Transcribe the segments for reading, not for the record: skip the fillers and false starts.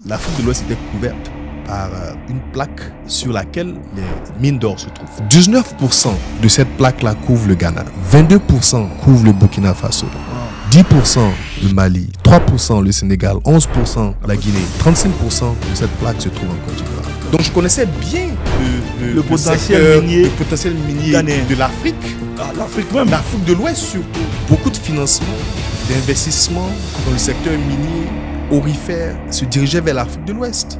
L'Afrique de l'Ouest était couverte par une plaque sur laquelle les mines d'or se trouvent. 19% de cette plaque-là couvre le Ghana, 22% couvre le Burkina Faso, 10% le Mali, 3% le Sénégal, 11% la Guinée, 35% de cette plaque se trouve en Côte d'Ivoire. Donc je connaissais bien le potentiel minier de l'Afrique, l'Afrique même, l'Afrique de l'Ouest surtout. Beaucoup de financements, d'investissements dans le secteur minier aurifère se dirigeaient vers l'Afrique de l'Ouest.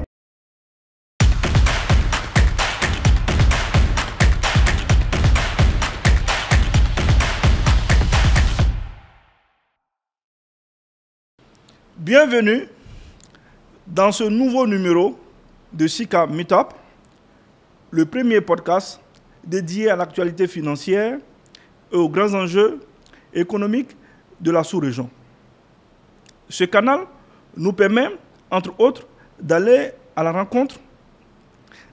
Bienvenue dans ce nouveau numéro de Sika Meetup, le premier podcast dédié à l'actualité financière et aux grands enjeux économiques de la sous-région. Ce canal nous permet, entre autres, d'aller à la rencontre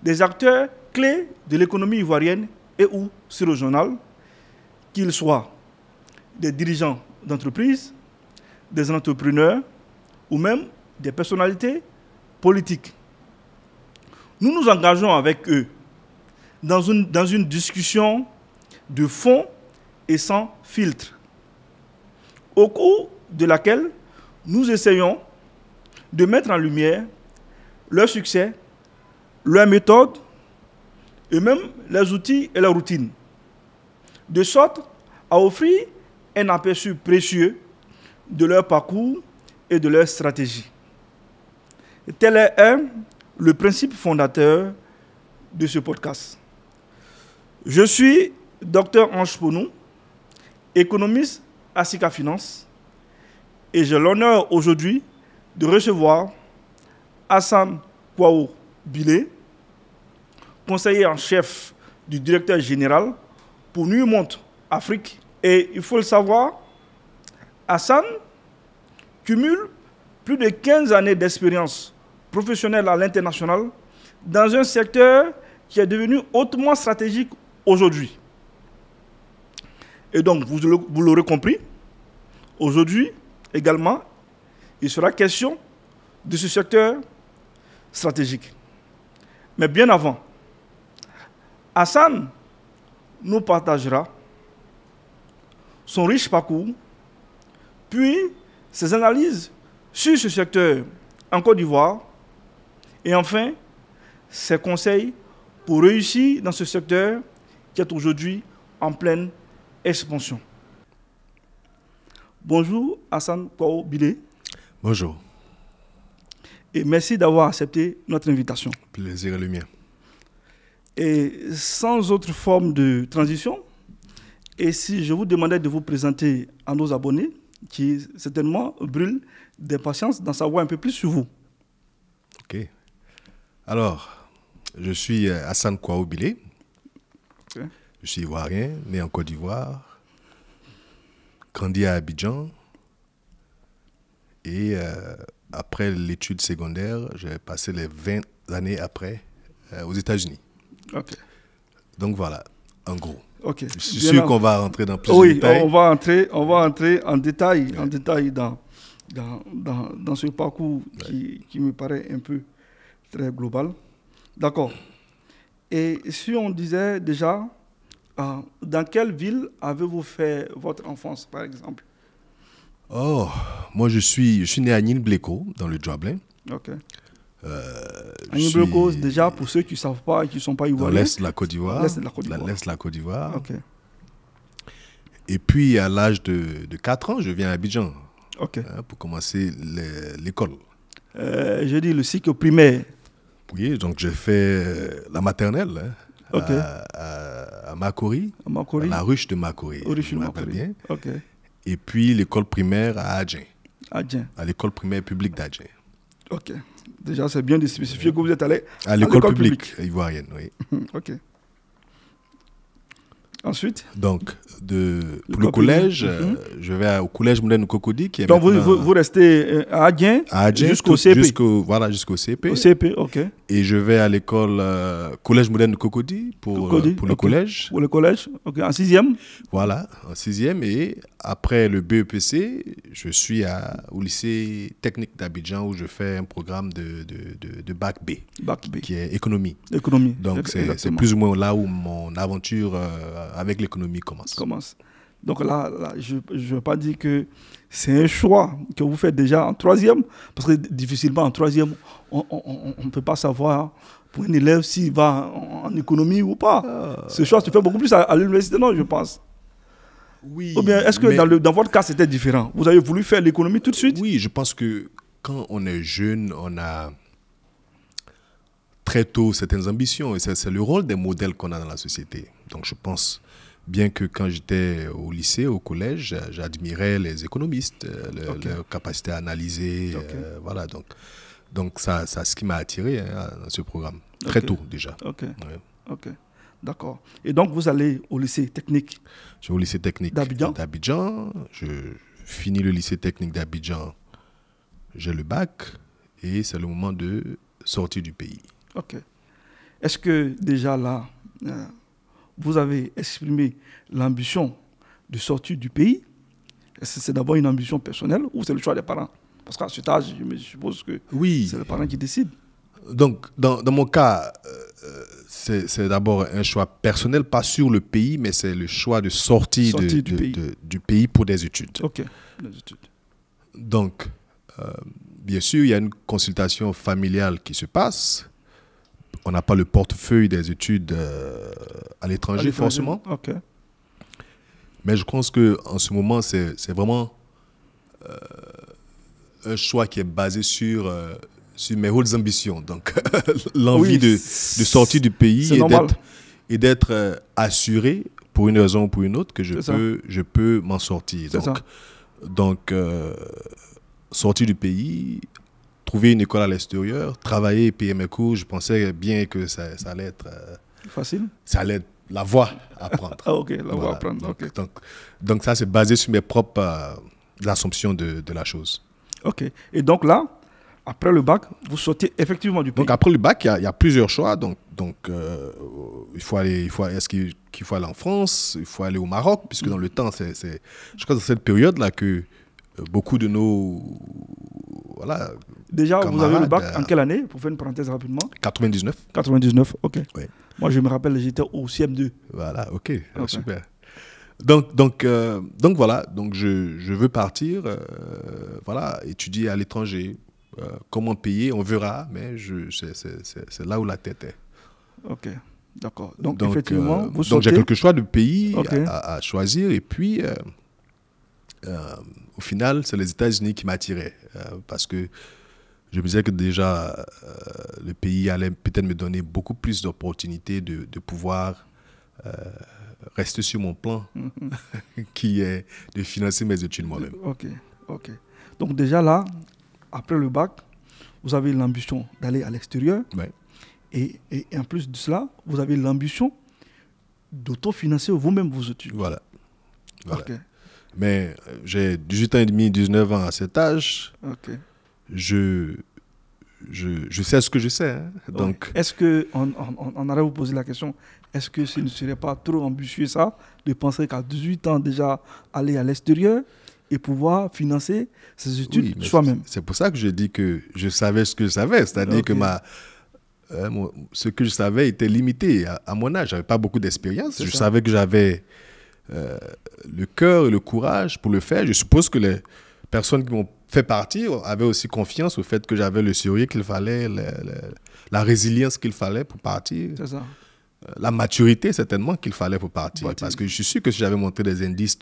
des acteurs clés de l'économie ivoirienne et ou sous-régionale, qu'ils soient des dirigeants d'entreprises, des entrepreneurs, ou même des personnalités politiques. Nous nous engageons avec eux dans une discussion de fond et sans filtre, au cours de laquelle nous essayons de mettre en lumière leur succès, leurs méthodes et même leurs outils et leurs routines, de sorte à offrir un aperçu précieux de leur parcours et de leur stratégie. Tel est le principe fondateur de ce podcast. Je suis Dr Ange Ponou, économiste à Sika Finance, et j'ai l'honneur aujourd'hui de recevoir Hassan Kouao Bilé, conseiller en chef du directeur général pour Newmont Afrique. Et il faut le savoir, Hassan cumule plus de 15 années d'expérience professionnelle à l'international dans un secteur qui est devenu hautement stratégique aujourd'hui. Et donc, vous l'aurez compris, aujourd'hui également, il sera question de ce secteur stratégique. Mais bien avant, Hassan nous partagera son riche parcours, puis ses analyses sur ce secteur en Côte d'Ivoire et enfin ses conseils pour réussir dans ce secteur qui est aujourd'hui en pleine expansion. Bonjour Hassan Kouao Bilé. Bonjour. Et merci d'avoir accepté notre invitation. Plaisir est le mien. Et sans autre forme de transition, et si je vous demandais de vous présenter à nos abonnés, qui certainement brûlent d'impatience d'en savoir un peu plus sur vous. Ok. Alors, je suis Hassan Kouao Bilé. Okay. Je suis ivoirien, né en Côte d'Ivoire, grandi à Abidjan. Et après l'étude secondaire, j'ai passé les 20 années après aux États-Unis. Okay. Donc voilà, en gros. Okay. Je suis sûr qu'on va rentrer dans plus de détails. On va entrer en détail, dans ce parcours qui me paraît un peu très global. D'accord. Et si on disait déjà, dans quelle ville avez-vous fait votre enfance, par exemple? Oh, moi je suis né à Nîmes-Bléco, dans le Djoablin. Ok. Nîmes-Bléco, déjà, pour ceux qui ne savent pas et qui ne sont pas ivoiriens. Dans l'est de la Côte d'Ivoire. L'est de la Côte d'Ivoire. L'est de la Côte d'Ivoire. Ok. Et puis, à l'âge de 4 ans, je viens à Abidjan. Ok. Pour commencer l'école. Je dis le cycle primaire. Oui, donc j'ai fait la maternelle à Makori, à la ruche de Makori. Je me rappelle bien. Ok. Et puis l'école primaire à Adjen. Adjen. À l'école primaire publique d'Adjen. Ok. Déjà, c'est bien de spécifier que vous êtes allé à l'école publique ivoirienne, oui. Ok. Ensuite, Donc, pour le collège, je vais au collège moderne Cocody qui est donc vous restez à Adien, jusqu'au CP. Jusqu'au CP. Au CP, ok. Et je vais à l'école collège moderne Cocody pour le collège. Pour le collège, ok, en 6e. Voilà, en 6e. Et après le BEPC, je suis au lycée technique d'Abidjan où je fais un programme de bac B. Bac B. Qui est économie. Économie. Donc, c'est plus ou moins là où mon aventure avec l'économie commence. Donc là je ne veux pas dire que c'est un choix que vous faites déjà en 3e, parce que difficilement en 3e, on ne peut pas savoir pour un élève s'il va en économie ou pas. Ce choix se fait beaucoup plus à l'université, non, je pense. Oui. Ou bien est-ce que dans votre cas, c'était différent? Vous avez voulu faire l'économie tout de suite? Oui, je pense que quand on est jeune, on a très tôt certaines ambitions et c'est le rôle des modèles qu'on a dans la société. Donc je pense bien que quand j'étais au lycée, au collège, j'admirais les économistes, leur capacité à analyser. Voilà, donc ça c'est ce qui m'a attiré dans ce programme, très tôt déjà. Ok, d'accord. Et donc vous allez au lycée technique? Je vais au lycée technique d'Abidjan. Je finis le lycée technique d'Abidjan, j'ai le bac et c'est le moment de sortir du pays. Ok. Est-ce que déjà là, vous avez exprimé l'ambition de sortir du pays? Est-ce que c'est d'abord une ambition personnelle ou c'est le choix des parents? Parce qu'à cet âge, je suppose que c'est les parents qui décident. Donc, dans mon cas, c'est d'abord un choix personnel, pas sur le pays, mais c'est le choix de sortir du pays pour des études. Ok, des études. Donc, bien sûr, il y a une consultation familiale qui se passe. On n'a pas le portefeuille des études à l'étranger, forcément. Ok. Mais je pense qu'en ce moment, c'est vraiment un choix qui est basé sur mes hautes ambitions. Donc, l'envie de sortir du pays et d'être assuré, pour une raison ou pour une autre, que je peux m'en sortir. Donc, sortir du pays, trouver une école à l'extérieur, travailler et payer mes cours, je pensais bien que ça allait être... facile? Ça allait être la voie à prendre. Ah, ok, la voie à prendre. Donc ça, c'est basé sur mes propres assumptions de la chose. Ok. Et donc là, après le bac, vous sortez effectivement du pays? Donc après le bac, il y a plusieurs choix. Donc il faut aller en France, il faut aller au Maroc, puisque dans le temps, je crois que c'est cette période-là que beaucoup de nos... Voilà, déjà, vous avez le bac en quelle année? Pour faire une parenthèse rapidement. 99. 99, ok. Oui. Moi, je me rappelle, j'étais au CM2. Voilà, ok. Super. Donc voilà, donc je veux partir, voilà, étudier à l'étranger. Comment payer, on verra, mais c'est là où la tête est. Ok, d'accord. Donc effectivement, vous sautez. Donc j'ai quelques choix de pays à choisir, et puis au final, c'est les États-Unis qui m'attiraient, parce que je me disais que déjà, le pays allait peut-être me donner beaucoup plus d'opportunités de pouvoir rester sur mon plan, qui est de financer mes études moi-même. Ok. Donc déjà là, après le bac, vous avez l'ambition d'aller à l'extérieur. Ouais. Et en plus de cela, vous avez l'ambition d'autofinancer vous-même vos études. Voilà. Ok. Mais j'ai 18 ans et demi, 19 ans à cet âge. Ok. Je sais ce que je sais. Hein. Donc, ouais. Est-ce qu'on aurait vous posé la question, est-ce que ce ne serait pas trop ambitieux ça, de penser qu'à 18 ans déjà aller à l'extérieur et pouvoir financer ses études soi-même? C'est pour ça que je dis que je savais ce que je savais. C'est-à-dire que ce que je savais était limité à mon âge. Je n'avais pas beaucoup d'expérience. Je savais que j'avais le cœur et le courage pour le faire. Je suppose que les personnes qui m'ont fait partir avaient aussi confiance au fait que j'avais le sérieux qu'il fallait, la résilience qu'il fallait pour partir. C'est ça. La maturité, certainement, qu'il fallait pour partir. Parce que je suis sûr que si j'avais montré des indices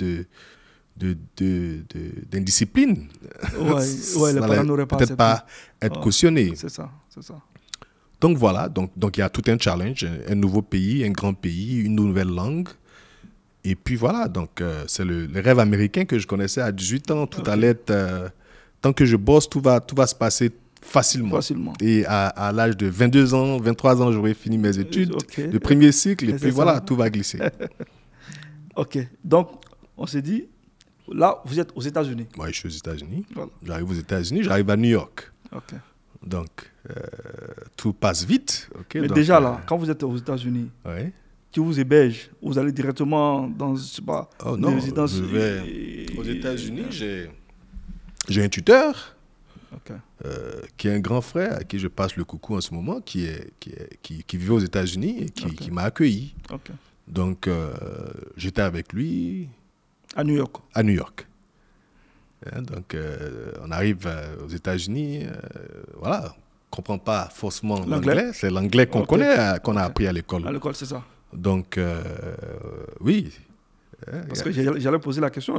d'indiscipline, les parents n'auraient peut-être pas être cautionné. C'est ça. Donc voilà, donc il y a tout un challenge, un nouveau pays, un grand pays, une nouvelle langue. Et puis voilà, donc c'est le rêve américain que je connaissais à 18 ans. Tout allait être... tant que je bosse, tout va se passer facilement. Et à l'âge de 22 ans, 23 ans, j'aurai fini mes études, le premier cycle, et puis voilà, tout va glisser. Ok. Donc, on s'est dit, là, vous êtes aux États-Unis. Moi, je suis aux États-Unis. Voilà. J'arrive aux États-Unis, j'arrive à New York. Ok. Donc, tout passe vite. Okay, Mais donc, déjà, là, quand vous êtes aux États-Unis, ouais. qui vous héberge, vous allez directement dans, je sais pas, Oh des non, résidences. je vais aux États-Unis, j'ai un tuteur Ok. qui est un grand frère à qui je passe le coucou en ce moment, qui vit aux États-Unis et qui m'a accueilli. Ok. Donc, j'étais avec lui À New York. à New York. Donc, on arrive aux États-Unis, voilà, on ne comprend pas forcément l'anglais. C'est l'anglais qu'on connaît, qu'on a appris à l'école. À l'école, c'est ça. Donc, oui. Parce que j'allais poser la question,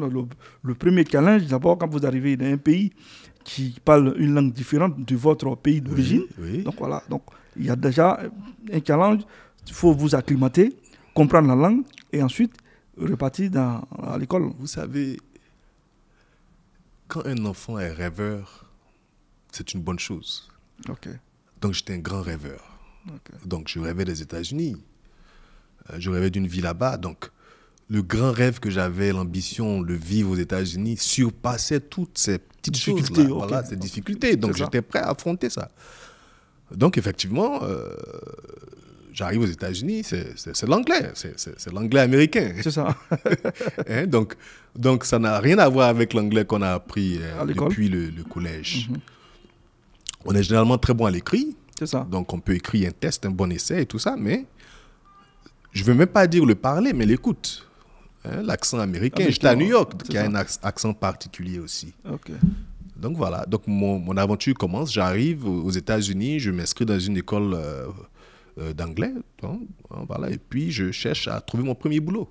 le premier challenge, d'abord, quand vous arrivez dans un pays qui parle une langue différente de votre pays d'origine, oui. donc voilà, donc il y a déjà un challenge, il faut vous acclimater, comprendre la langue et ensuite repartir à l'école. Vous savez, quand un enfant est rêveur, c'est une bonne chose. Ok. Donc, j'étais un grand rêveur. Ok. Donc, je rêvais des États-Unis. Je rêvais d'une vie là-bas. Donc, le grand rêve que j'avais, l'ambition, le vivre aux États-Unis, surpassait toutes ces petites choses-là. Okay. Voilà, ces difficultés. Donc, j'étais prêt à affronter ça. Donc, effectivement, j'arrive aux États-Unis, c'est l'anglais. C'est l'anglais américain. C'est ça. Hein, donc, ça n'a rien à voir avec l'anglais qu'on a appris depuis le collège. Mm-hmm. On est généralement très bon à l'écrit. C'est ça. Donc, on peut écrire un test, un bon essai et tout ça, mais je ne veux même pas dire le parler, mais l'écoute. Hein, l'accent américain. J'étais à New York, qui a un accent particulier aussi. Ok. Donc, voilà. Donc, mon aventure commence. J'arrive aux États-Unis, je m'inscris dans une école d'anglais. Hein, voilà, et puis, je cherche à trouver mon premier boulot.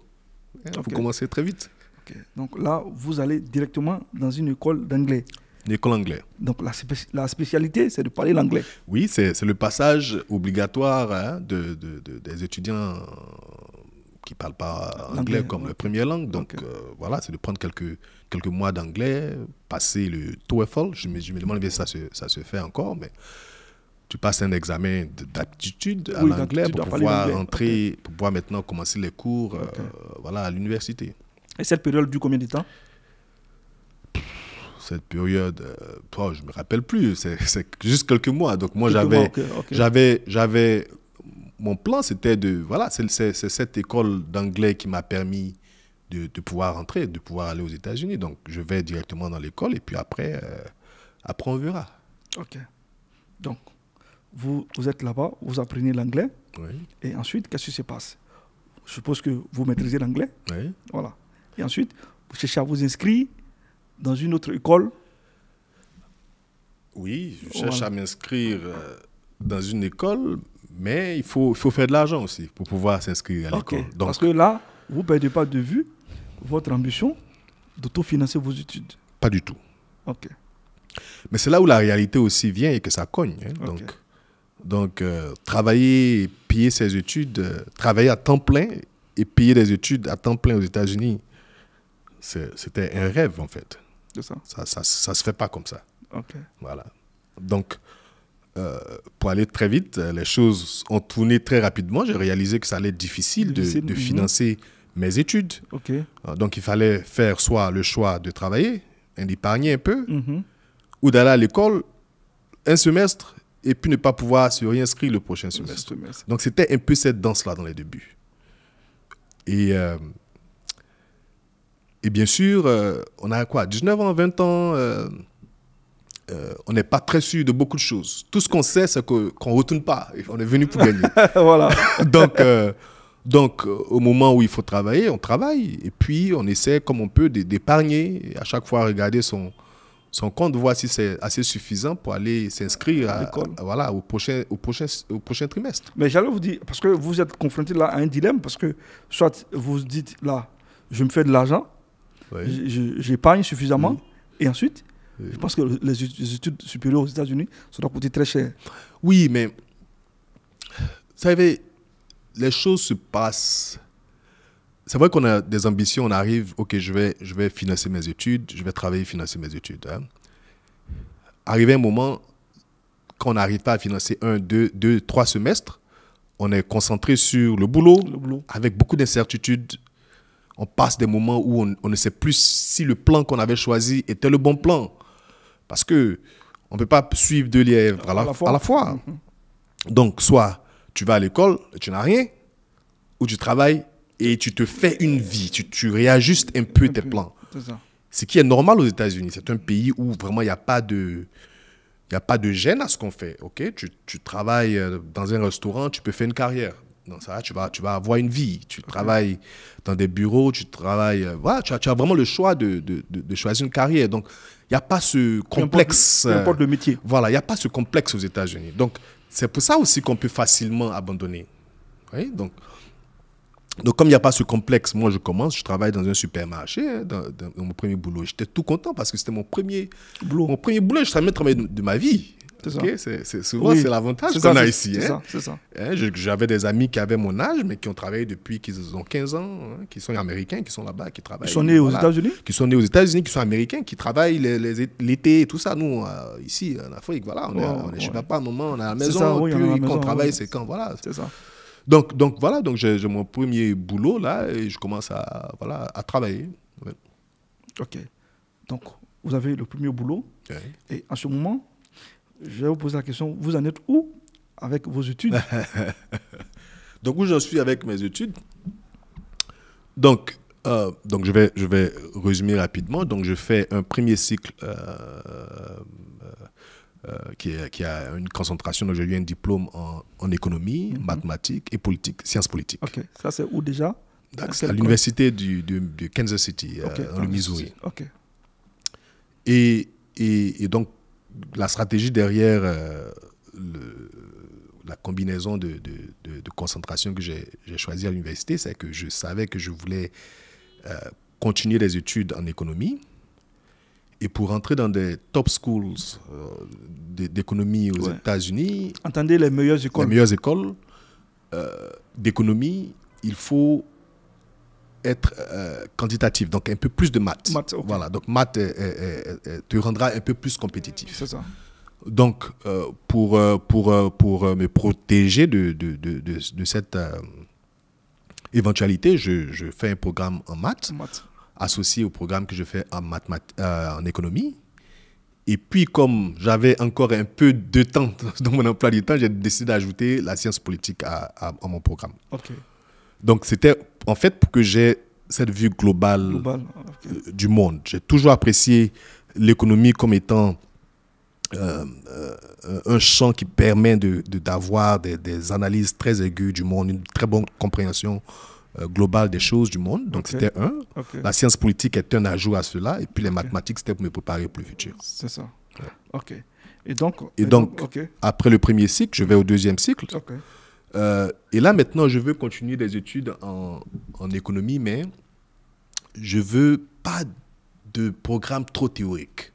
Il faut commencer très vite. Okay. Donc là, vous allez directement dans une école d'anglais. Une école anglaise. Donc la spécialité, c'est de parler l'anglais. Oui, c'est le passage obligatoire hein, des étudiants qui ne parlent pas anglais comme la première langue. Donc voilà, c'est de prendre quelques mois d'anglais, passer le TOEFL. Je me demande bien si ça se fait encore, mais tu passes un examen d'aptitude à l'anglais pour pouvoir entrer, pour pouvoir maintenant commencer les cours voilà, à l'université. Et cette période dure combien de temps? Cette période, je ne me rappelle plus, c'est juste quelques mois. Donc moi, j'avais mon plan, c'était voilà, c'est cette école d'anglais qui m'a permis de pouvoir rentrer, de pouvoir aller aux États-Unis. Donc je vais directement dans l'école et puis après on verra. Ok. Donc vous êtes là-bas, vous apprenez l'anglais. Oui. Et ensuite, qu'est-ce qui se passe? Je suppose que vous maîtrisez l'anglais. Oui. Voilà. Et ensuite, vous cherchez à vous inscrire dans une autre école? Oui, je cherche à m'inscrire dans une école, mais il faut faire de l'argent aussi pour pouvoir s'inscrire à l'école. Donc, parce que là, vous ne perdez pas de vue votre ambition d'autofinancer vos études. Pas du tout. Ok. Mais c'est là où la réalité aussi vient et que ça cogne. Hein. Donc, travailler et payer ses études, travailler à temps plein et payer des études à temps plein aux États-Unis, c'était un rêve en fait. C'est ça. Ça se fait pas comme ça. Ok. Voilà. Donc, pour aller très vite, les choses ont tourné très rapidement. J'ai réalisé que ça allait être difficile de financer mes études. Ok. Donc, il fallait faire soit le choix de travailler, d'épargner un peu, ou d'aller à l'école un semestre et puis ne pas pouvoir se réinscrire le prochain semestre. Donc, c'était un peu cette danse-là dans les débuts. Et bien sûr, on a quoi, 19 ans, 20 ans, on n'est pas très sûr de beaucoup de choses. Tout ce qu'on sait, c'est qu'on ne retourne pas. On est venu pour gagner. Voilà. Donc, au moment où il faut travailler, on travaille. Et puis, on essaie comme on peut d'épargner. À chaque fois, regarder son compte, voir si c'est assez suffisant pour aller s'inscrire voilà, au prochain trimestre. Mais j'allais vous dire, parce que vous êtes confronté là à un dilemme, parce que soit vous dites là, je me fais de l'argent, j'épargne suffisamment, et ensuite, je pense que les études supérieures aux États-Unis, ça doit coûter très cher. Oui, mais vous savez, les choses se passent. C'est vrai qu'on a des ambitions, on arrive, ok, je vais financer mes études, je vais travailler, financer mes études. Hein. Arrivé un moment, quand on n'arrive pas à financer 1, 2, 3 semestres, on est concentré sur le boulot. avec beaucoup d'incertitudes. on passe des moments où on ne sait plus si le plan qu'on avait choisi était le bon plan. Parce que on ne peut pas suivre deux lièvres à la fois. Donc, soit tu vas à l'école et tu n'as rien, ou tu travailles et tu te fais une vie. Tu réajustes un peu tes plans. C'est ça. Ce qui est normal aux États-Unis. C'est un pays où vraiment il n'y a pas de gêne à ce qu'on fait. Okay? Tu travailles dans un restaurant, tu peux faire une carrière. Dans ça, tu vas avoir une vie. Tu travailles dans des bureaux, tu travailles... voilà, tu as vraiment le choix de choisir une carrière. Donc, il n'y a pas ce complexe... Peu importe le métier. Voilà, il n'y a pas ce complexe aux États-Unis. Donc, c'est pour ça aussi qu'on peut facilement abandonner. Oui? Donc, comme il n'y a pas ce complexe, moi, je travaille dans un supermarché, hein, dans mon premier boulot. J'étais tout content parce que c'était mon premier boulot. Mon premier boulot, je savais travailler de ma vie. Okay? Souvent, c'est l'avantage qu'on a ici. C'est ça. Hein, j'avais des amis qui avaient mon âge, mais qui ont travaillé depuis qu'ils ont 15 ans, hein, qui sont américains, qui sont là-bas, qui travaillent. Ils sont nés aux États-Unis? Qui sont nés aux États-Unis, qui sont américains, qui travaillent l'été et tout ça. Nous, ici, en Afrique, voilà, on est chez papa, à un moment, on est à la maison, puis quand on travaille, c'est quand, voilà. C'est ça. Donc voilà, donc j'ai mon premier boulot là et je commence à travailler. Ouais. Ok. Donc, vous avez le premier boulot. Ouais. Et en ce moment, je vais vous poser la question, vous en êtes où avec vos études? Donc, où j'en suis avec mes études? Donc je vais résumer rapidement. Donc, je fais un premier cycle qui a une concentration. Donc, j'ai eu un diplôme en économie, mathématiques et politique, sciences politiques. Ok. Ça, c'est où déjà? À l'université de Kansas City, dans le Missouri. Ok. Et donc, la stratégie derrière la combinaison de concentration que j'ai choisie à l'université, c'est que je savais que je voulais continuer des études en économie. Et pour entrer dans des top schools d'économie aux États-Unis... Entendez, les meilleures écoles. Les meilleures écoles d'économie, il faut être quantitatif, donc un peu plus de maths. Okay. Voilà, donc maths te rendra un peu plus compétitif. C'est ça. Donc, pour me protéger de cette éventualité, je fais un programme en maths. Associé au programme que je fais en économie. Et puis, comme j'avais encore un peu de temps dans mon emploi du temps, j'ai décidé d'ajouter la science politique à mon programme. Okay. Donc, c'était en fait pour que j'ai cette vue globale du monde. J'ai toujours apprécié l'économie comme étant un champ qui permet d'avoir des analyses très aiguës du monde, une très bonne compréhension globale des choses du monde. Donc, c'était un. La science politique est un ajout à cela. Et puis, les mathématiques, c'était pour me préparer pour le futur. C'est ça. Ouais. OK. Et donc après le premier cycle, je vais au deuxième cycle. Et là, maintenant, je veux continuer des études en économie, mais je veux pas de programme trop théorique.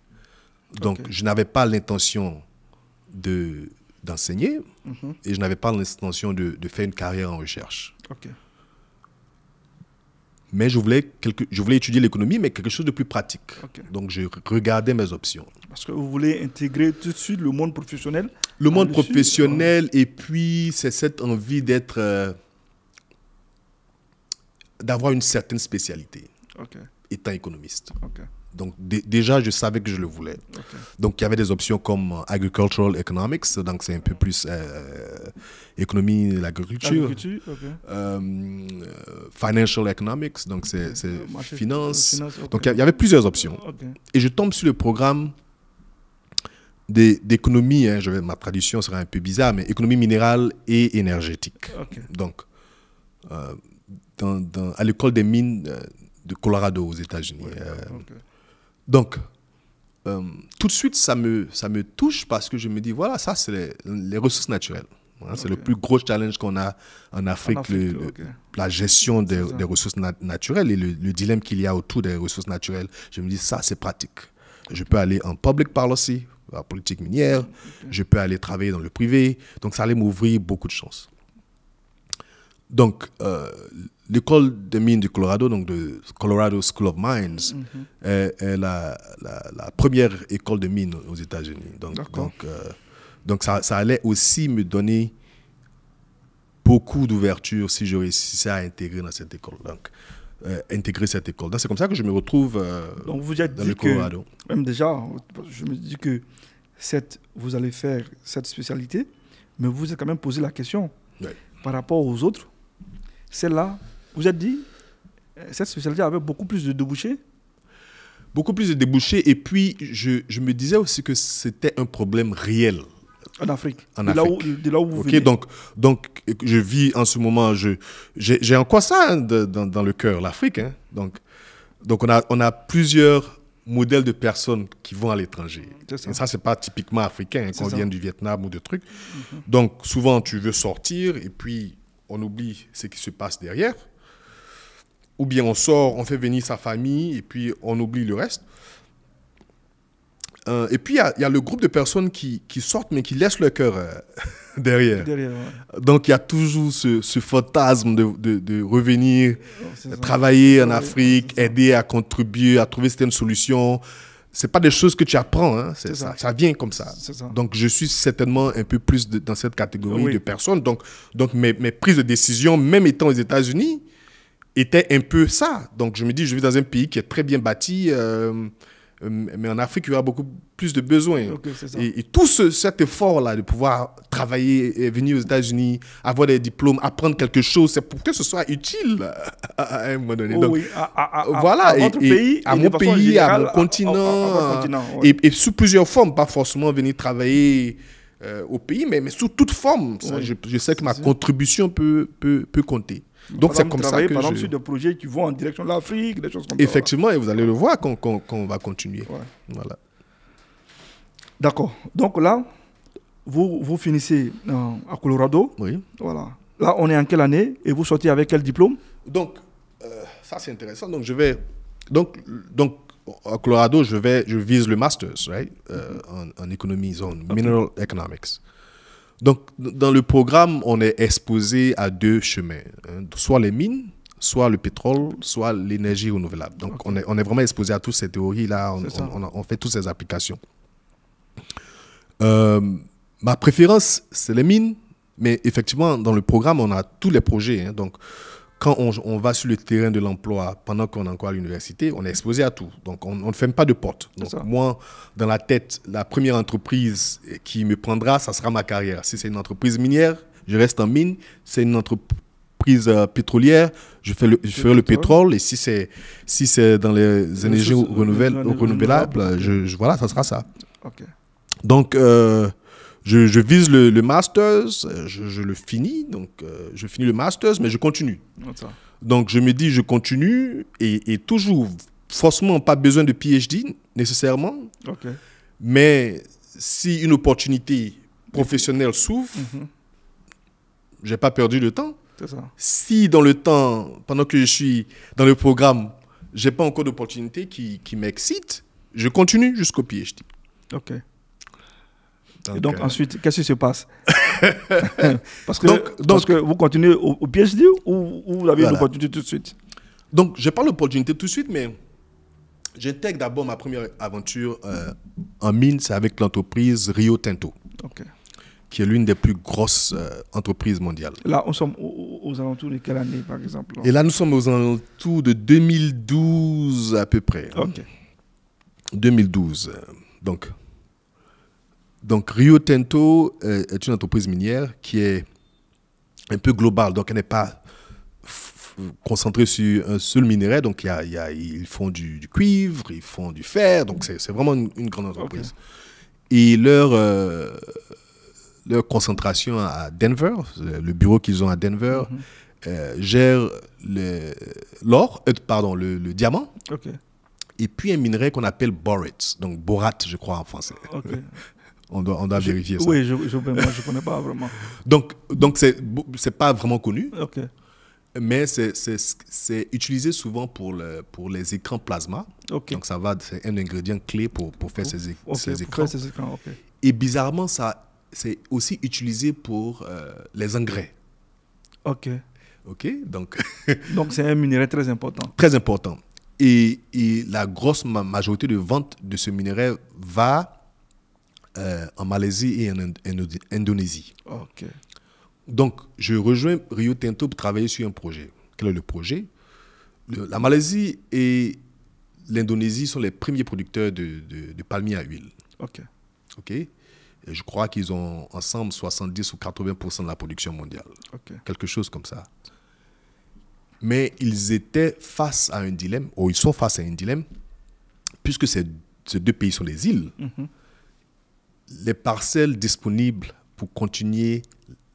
Donc, je n'avais pas l'intention d'enseigner et je n'avais pas l'intention de faire une carrière en recherche. Mais je voulais étudier l'économie, mais quelque chose de plus pratique. Donc, je regardais mes options. Parce que vous voulez intégrer tout de suite le monde professionnel? Le monde professionnel, et puis c'est cette envie d'avoir une certaine spécialité, étant économiste. Donc, déjà, je savais que je le voulais. Donc, il y avait des options comme Agricultural Economics, donc c'est un peu plus économie de l'agriculture. Financial Economics, donc c'est finance. Donc, il y avait plusieurs options. Et je tombe sur le programme d'économie, hein, ma traduction sera un peu bizarre, mais économie minérale et énergétique. Donc, à l'école des mines de Colorado aux États-Unis. Donc, tout de suite, ça me touche parce que je me dis, voilà, ça, c'est les ressources naturelles. Voilà, c'est le plus gros challenge qu'on a en Afrique, la gestion des ressources naturelles et le dilemme qu'il y a autour des ressources naturelles. Je me dis, ça, c'est pratique. Je peux aller en public policy, la politique minière, je peux aller travailler dans le privé. Donc, ça allait m'ouvrir beaucoup de chances. Donc, l'école des mines du Colorado, donc de Colorado School of Mines, est la première école de mines aux États-Unis. Donc ça allait aussi me donner beaucoup d'ouverture si je réussissais à intégrer dans cette école. Donc, intégrer cette école. Donc c'est comme ça que je me retrouve Donc vous êtes dans dit le Colorado. que, même déjà, je me dis que vous allez faire cette spécialité, mais vous vous êtes quand même posé la question par rapport aux autres. Celle-là, vous êtes dit, cette spécialité avait beaucoup plus de débouchés. Beaucoup plus de débouchés. Et puis, je me disais aussi que c'était un problème réel. En Afrique. En Afrique. De là où vous venez. Donc, je vis en ce moment, j'ai encore ça dans le cœur, l'Afrique. Hein. Donc on a plusieurs modèles de personnes qui vont à l'étranger. Et ça, c'est pas typiquement africain, hein, qu'on vienne du Vietnam ou de trucs. Donc, souvent, tu veux sortir et puis on oublie ce qui se passe derrière. Ou bien on sort, on fait venir sa famille et puis on oublie le reste. Et puis, il y a le groupe de personnes qui sortent, mais qui laissent leur cœur derrière. Donc, il y a toujours ce fantasme de revenir, travailler en Afrique, aider à contribuer, à trouver certaines solutions. Ce n'est pas des choses que tu apprends, hein. Ça vient comme ça. Donc, je suis certainement un peu plus dans cette catégorie de personnes. Donc mes prises de décision, même étant aux États-Unis, étaient un peu ça. Donc, je me dis, je vis dans un pays qui est très bien bâti, mais en Afrique, il y aura beaucoup plus de besoins. Et tout cet effort-là de pouvoir travailler, venir aux États-Unis, avoir des diplômes, apprendre quelque chose, c'est pour que ce soit utile à un moment donné. Donc, voilà, à votre pays, à mon pays, à mon continent, et sous plusieurs formes, pas forcément venir travailler au pays, mais sous toute forme. Ça, je sais que ma contribution peut compter. Donc c'est comme ça que par exemple sur des projets qui vont en direction de l'Afrique, des choses comme ça. Effectivement, et vous allez le voir quand on va continuer. Voilà. D'accord. Donc là, vous finissez à Colorado. Oui. Voilà. Là, on est en quelle année et vous sortez avec quel diplôme? Donc, ça c'est intéressant. Donc je vais, donc à Colorado, je vise le master's, right, en économie, mineral economics. Donc, dans le programme, on est exposé à deux chemins, hein, soit les mines, soit le pétrole, soit l'énergie renouvelable. Donc, on est vraiment exposé à toutes ces théories-là, on fait toutes ces applications. Ma préférence, c'est les mines, mais effectivement, dans le programme, on a tous les projets. Hein, donc, quand on va sur le terrain de l'emploi, pendant qu'on est encore à l'université, on est exposé à tout. Donc, on ne ferme pas de porte. Donc, moi, dans la tête, la première entreprise qui me prendra, ça sera ma carrière. Si c'est une entreprise minière, je reste en mine. Si c'est une entreprise pétrolière, je ferai le pétrole. Et si c'est dans les énergies renouvelables, voilà, ça sera ça. Donc, je vise le master's, je le finis, donc je finis le master's, mais je continue. Donc je me dis, je continue et toujours, forcément, pas besoin de PhD nécessairement, mais si une opportunité professionnelle s'ouvre, j'ai pas perdu de temps. Si dans le temps, pendant que je suis dans le programme, j'ai pas encore d'opportunité qui m'excite, je continue jusqu'au PhD. Et donc ensuite, qu'est-ce qui se passe? parce que vous continuez au PhD ou vous avez une opportunité tout de suite? Donc, je n'ai pas l'opportunité tout de suite, mais j'intègre d'abord ma première aventure en mine, c'est avec l'entreprise Rio Tinto, qui est l'une des plus grosses entreprises mondiales. Là, nous sommes aux alentours de quelle année, par exemple? Et là, nous sommes aux alentours de 2012 à peu près. 2012. Donc, Rio Tinto est une entreprise minière qui est un peu globale. Donc, elle n'est pas concentrée sur un seul minerai. Donc, ils font du cuivre, ils font du fer. Donc, c'est vraiment une grande entreprise. Et leur concentration à Denver, le bureau qu'ils ont à Denver, gère le diamant. Et puis, un minerai qu'on appelle borate. Donc, borate, je crois, en français. On doit vérifier ça. Oui, je ne connais pas vraiment. Donc c'est pas vraiment connu, mais c'est utilisé souvent pour les écrans plasma. Donc c'est un ingrédient clé pour faire ces écrans. Et bizarrement, c'est aussi utilisé pour les engrais. Donc c'est un minerai très important. Très important. Et la grosse majorité de vente de ce minerai va en Malaisie et en Indonésie. Donc, je rejoins Rio Tinto pour travailler sur un projet. Quel est le projet? La Malaisie et l'Indonésie sont les premiers producteurs de palmiers à huile. Ok. Ok. Et je crois qu'ils ont ensemble 70 ou 80% de la production mondiale. Ok. Quelque chose comme ça. Mais ils étaient face à un dilemme, ou ils sont face à un dilemme, puisque ces deux pays sont des îles. Les parcelles disponibles pour continuer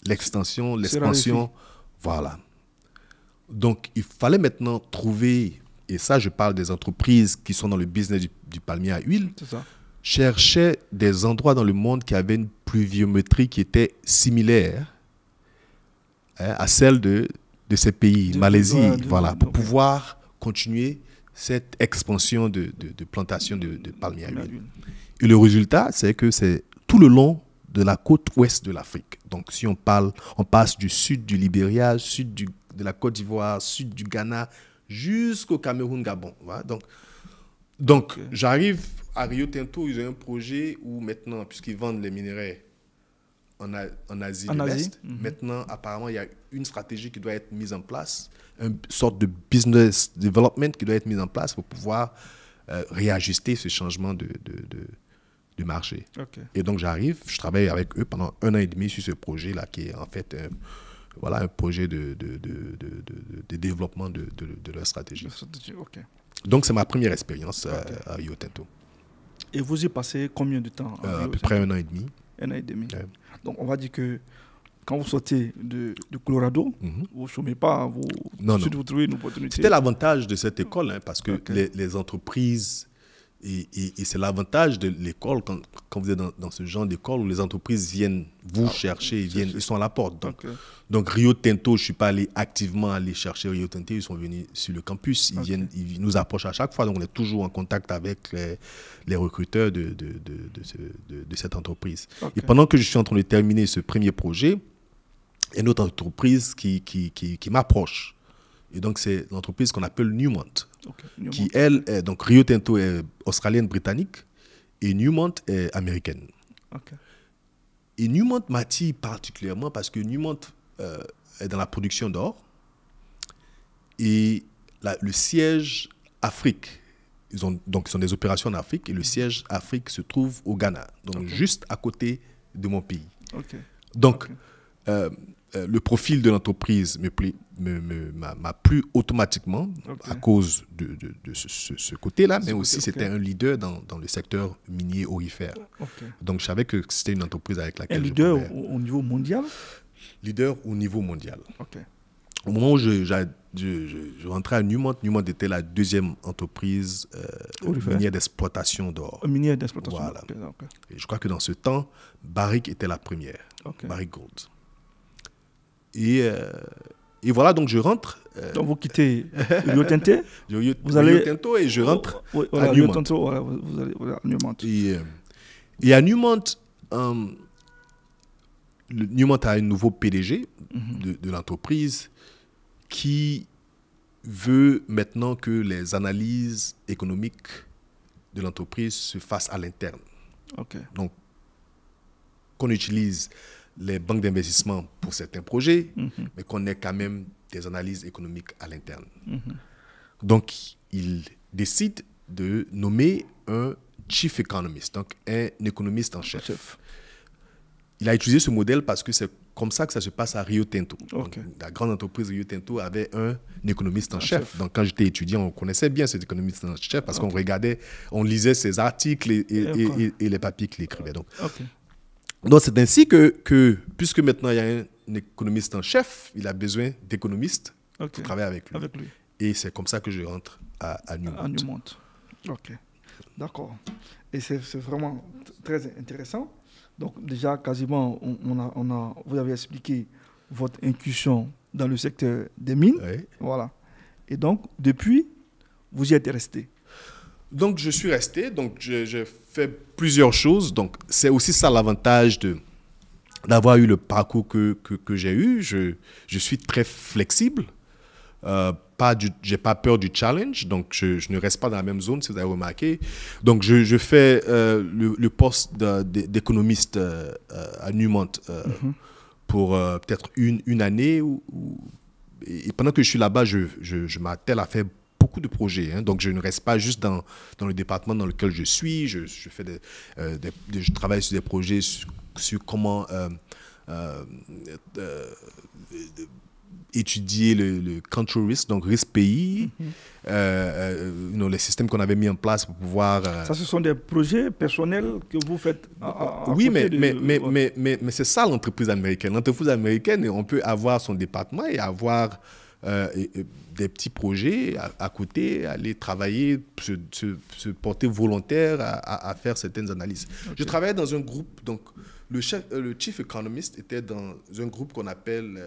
l'extension, l'expansion, voilà. Donc, il fallait maintenant trouver, et ça, je parle des entreprises qui sont dans le business du palmier à huile, cherchaient des endroits dans le monde qui avaient une pluviométrie qui était similaire à celle de ces pays, Malaisie, voilà, pour pouvoir continuer cette expansion de plantation de palmiers à huile. Et le résultat, c'est que c'est tout le long de la côte ouest de l'Afrique. Donc, si on passe du sud du Libéria, sud de la Côte d'Ivoire, sud du Ghana, jusqu'au Cameroun, Gabon. Voilà. Donc j'arrive à Rio Tinto, ils ont un projet où maintenant, puisqu'ils vendent les minerais en Asie de l'Est, maintenant, apparemment, il y a une stratégie qui doit être mise en place, une sorte de business development qui doit être mise en place pour pouvoir réajuster ce changement de marché. Et donc, je travaille avec eux pendant 1 an et demi sur ce projet-là, qui est en fait un projet de développement de leur stratégie. Donc, c'est ma première expérience à Rio Tinto. Et vous y passez combien de temps à peu près 1 an et demi. 1 an et demi. Ouais. Donc, on va dire que quand vous sortez de Colorado, vous ne chômez pas, vous trouvez une opportunité. C'était l'avantage de cette école, parce que les entreprises, et c'est l'avantage de l'école, quand vous êtes dans ce genre d'école, où les entreprises viennent vous chercher, ils sont à la porte. Donc Rio Tinto, je ne suis pas activement allé chercher Rio Tinto, ils sont venus sur le campus, ils nous approchent à chaque fois, donc on est toujours en contact avec les recruteurs de cette entreprise. Et pendant que je suis en train de terminer ce premier projet, il y a une autre entreprise qui m'approche. Et donc, c'est l'entreprise qu'on appelle Newmont, qui, elle, donc Rio Tinto est australienne-britannique et Newmont est américaine. Et Newmont m'attire particulièrement parce que Newmont est dans la production d'or et le siège Afrique, ils ont des opérations en Afrique et le siège Afrique se trouve au Ghana, donc juste à côté de mon pays. Donc, le profil de l'entreprise m'a plu automatiquement à cause de ce côté-là, mais aussi c'était un leader dans le secteur minier aurifère. Donc je savais que c'était une entreprise avec laquelle je pouvais... Un leader au niveau mondial? Leader au niveau mondial. Au moment où je rentrais à Newmont, Newmont était la deuxième entreprise minière d'exploitation d'or. Minière d'exploitation. Voilà. Et je crois que dans ce temps, Barrick était la première. Barrick Gold. Et voilà, donc je rentre. Donc vous quittez Rio Tinto. Vous allez Rio Tinto et je rentre à Newmont. Vous allez à Newmont. Et à Newmont, Newmont a un nouveau PDG de l'entreprise qui veut maintenant que les analyses économiques de l'entreprise se fassent à l'interne. Donc, qu'on utilise les banques d'investissement pour certains projets, mais qu'on ait quand même des analyses économiques à l'interne. Donc, il décide de nommer un chief economist, donc un économiste en chef. Il a utilisé ce modèle parce que c'est comme ça que ça se passe à Rio Tinto. Donc, la grande entreprise Rio Tinto avait un économiste en chef. Donc, quand j'étais étudiant, on connaissait bien cet économiste en chef parce qu'on regardait, on lisait ses articles et les papiers qu'il écrivait. Donc, c'est ainsi que, puisque maintenant il y a un économiste en chef, il a besoin d'économistes pour travailler avec lui. Et c'est comme ça que je rentre à Newmont. À Newmont. D'accord. Et c'est vraiment très intéressant. Donc déjà, quasiment, vous avez expliqué votre incursion dans le secteur des mines. Voilà. Et donc, depuis, vous y êtes resté. Donc, je suis resté. Donc, j'ai fait plusieurs choses. Donc, c'est aussi ça l'avantage d'avoir eu le parcours que j'ai eu. Je suis très flexible. J'ai pas peur du challenge. Donc, je ne reste pas dans la même zone, si vous avez remarqué. Donc, je fais le poste d'économiste à Newmont pour peut-être une année ou et pendant que je suis là-bas, je m'attelle à faire beaucoup de projets. Hein. Donc, je ne reste pas juste dans le département dans lequel je suis. Je travaille sur des projets sur comment étudier le country risk, donc risque pays, les systèmes qu'on avait mis en place pour pouvoir... Ça, ce sont des projets personnels que vous faites oui, mais c'est ça l'entreprise américaine. L'entreprise américaine, on peut avoir son département et avoir des petits projets à côté, aller travailler, se porter volontaire à faire certaines analyses. Okay. Je travaillais dans un groupe, donc le chief economist était dans un groupe qu'on appelle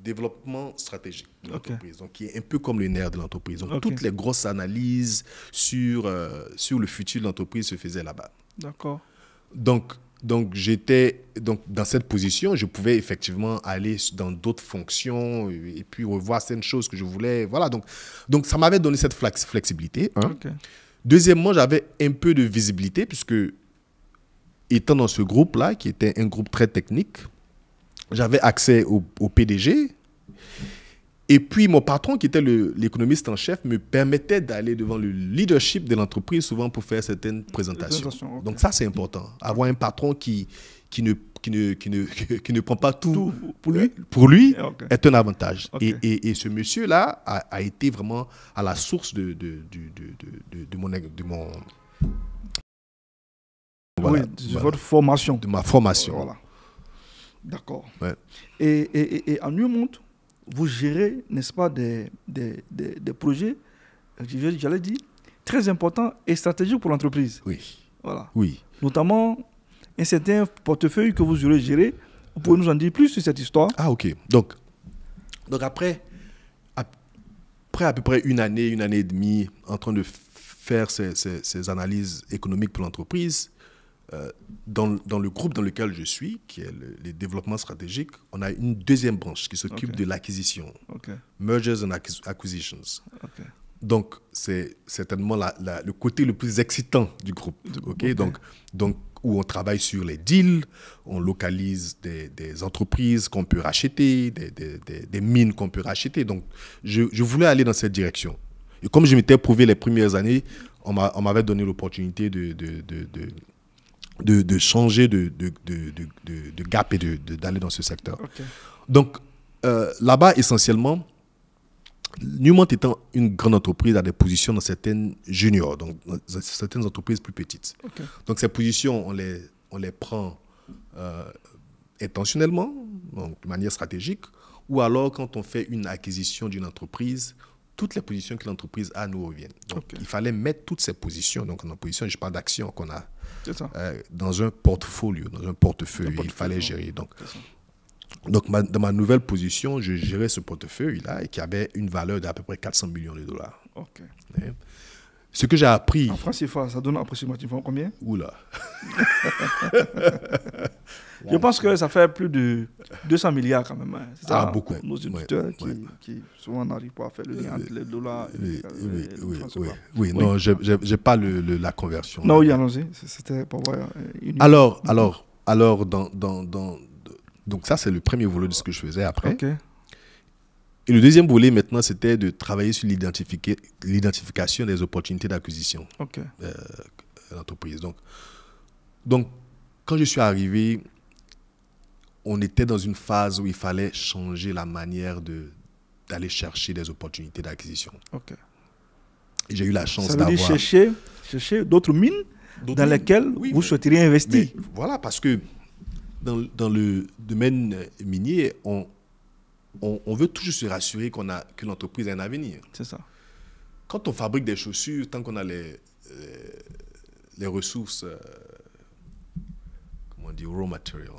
développement stratégique de l'entreprise, donc qui est un peu comme le nerf de l'entreprise. Donc toutes les grosses analyses sur le futur de l'entreprise se faisaient là-bas. D'accord. Donc j'étais dans cette position, je pouvais effectivement aller dans d'autres fonctions et puis revoir certaines choses que je voulais. Voilà, donc ça m'avait donné cette flexibilité. Hein. Okay. Deuxièmement, j'avais un peu de visibilité puisque étant dans ce groupe-là, qui était un groupe très technique, j'avais accès au PDG. Et puis, mon patron, qui était l'économiste en chef, me permettait d'aller devant le leadership de l'entreprise, souvent pour faire certaines présentations. Okay. Donc, ça, c'est important. Avoir un patron qui ne prend pas tout pour lui okay. est un avantage. Okay. Et ce monsieur-là a été vraiment à la source de mon voilà, votre formation. De ma formation. Voilà. D'accord. Ouais. Et en Newmont, vous gérez, n'est-ce pas, des projets, j'allais dire, très importants et stratégiques pour l'entreprise. Oui. Voilà. Oui. Notamment, un certain portefeuille que vous aurez géré. Vous pouvez nous en dire plus sur cette histoire? Ah, OK. Donc après à peu près une année et demie en train de faire ces analyses économiques pour l'entreprise, dans le groupe dans lequel je suis, qui est les développements stratégiques, on a une deuxième branche qui s'occupe de l'acquisition. Mergers and Acquisitions. Donc, c'est certainement le côté le plus excitant du groupe. Donc, où on travaille sur les deals, on localise des entreprises qu'on peut racheter, des mines qu'on peut racheter. Donc, je voulais aller dans cette direction. Et comme je m'étais prouvé les premières années, on m'avait donné l'opportunité de changer de gap et d'aller dans ce secteur. Donc, là-bas, essentiellement, Newmont étant une grande entreprise à des positions dans certaines juniors, donc dans certaines entreprises plus petites. Donc, ces positions, on les prend intentionnellement, donc de manière stratégique, ou alors quand on fait une acquisition d'une entreprise, toutes les positions que l'entreprise a nous reviennent. Donc, il fallait mettre toutes ces positions, donc en position, je parle d'actions qu'on a dans un portfolio, dans un portefeuille, il fallait gérer. Donc dans ma nouvelle position, je gérais ce portefeuille-là et qui avait une valeur d'à peu près 400 millions de dollars. Ce que j'ai appris... En francs CFA, ça donne approximativement combien? Oula. Je pense que ça fait plus de 200 milliards quand même. Hein. C'est ça, beaucoup. Nos éditeurs qui souvent n'arrivent pas à faire le lien entre les dollars et les francs CFA. Oui, non, je n'ai pas la conversion. Non, oui, allons-y. C'était pour voir. Alors, donc ça, c'est le premier volet de ce que je faisais après. Et le deuxième volet, maintenant, c'était de travailler sur l'identification des opportunités d'acquisition de l'entreprise. Donc, quand je suis arrivé, on était dans une phase où il fallait changer la manière d'aller chercher des opportunités d'acquisition. Et j'ai eu la chance d'avoir... Ça veut dire chercher d'autres mines dans lesquelles vous souhaiteriez investir. Voilà, parce que dans le domaine minier, on veut toujours se rassurer que l'entreprise a un avenir. C'est ça. Quand on fabrique des chaussures, tant qu'on a les ressources, comment on dit, raw material.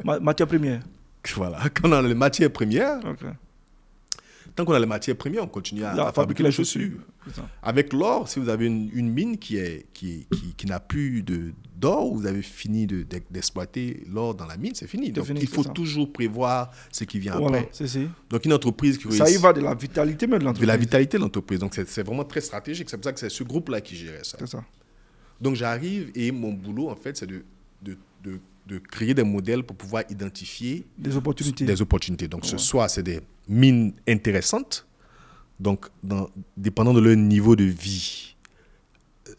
Matière première. Voilà, quand on a les matières premières, tant qu'on a les matières premières, on continue à fabriquer les chaussures. Avec l'or, si vous avez une mine qui n'a plus d'or, vous avez fini d'exploiter l'or dans la mine, c'est fini. Donc, il faut toujours prévoir ce qui vient après. Donc, une entreprise qui ça y va de la vitalité même de l'entreprise. De la vitalité de l'entreprise. Donc, c'est vraiment très stratégique. C'est pour ça que c'est ce groupe-là qui gérait ça. C'est ça. Donc, j'arrive et mon boulot, en fait, c'est de de créer des modèles pour pouvoir identifier des opportunités. Donc, soit c'est des mines intéressantes, donc dépendant de leur niveau de vie,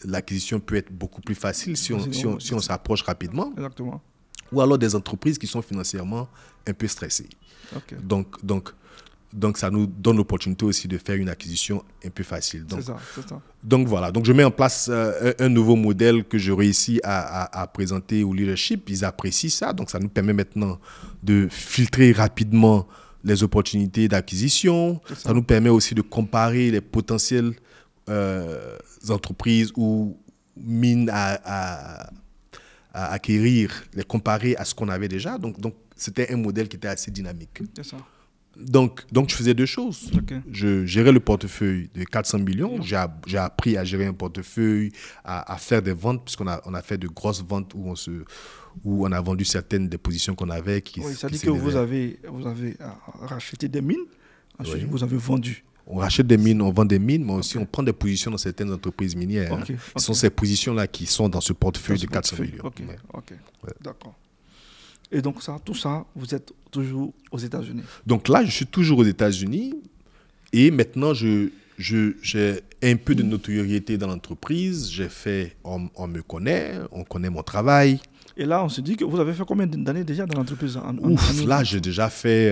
l'acquisition peut être beaucoup plus facile si on s'approche rapidement. Exactement. Ou alors des entreprises qui sont financièrement un peu stressées. Okay. Donc, ça nous donne l'opportunité aussi de faire une acquisition un peu facile. C'est ça. Donc, voilà. Donc, je mets en place un nouveau modèle que je réussis à présenter au leadership. Ils apprécient ça. Donc, ça nous permet maintenant de filtrer rapidement les opportunités d'acquisition. Ça nous permet aussi de comparer les potentielles entreprises ou mines à acquérir, les comparer à ce qu'on avait déjà. Donc c'était un modèle qui était assez dynamique. C'est ça. Donc, je faisais deux choses. Okay. Je gérais le portefeuille de 400 millions. J'ai appris à gérer un portefeuille, à faire des ventes, puisqu'on a fait de grosses ventes où on a vendu certaines des positions qu'on avait. Ça dit que vous avez racheté des mines, ensuite vous avez vendu. On rachète des mines, on vend des mines, mais aussi on prend des positions dans certaines entreprises minières. Ce sont ces positions-là qui sont dans ce portefeuille de 400 millions. Ouais. D'accord. Et donc tout ça, vous êtes toujours aux États-Unis. Donc là, je suis toujours aux États-Unis et maintenant, j'ai un peu de notoriété dans l'entreprise. On me connaît, on connaît mon travail. Et là, on se dit que vous avez fait combien d'années déjà dans l'entreprise? Là, j'ai déjà fait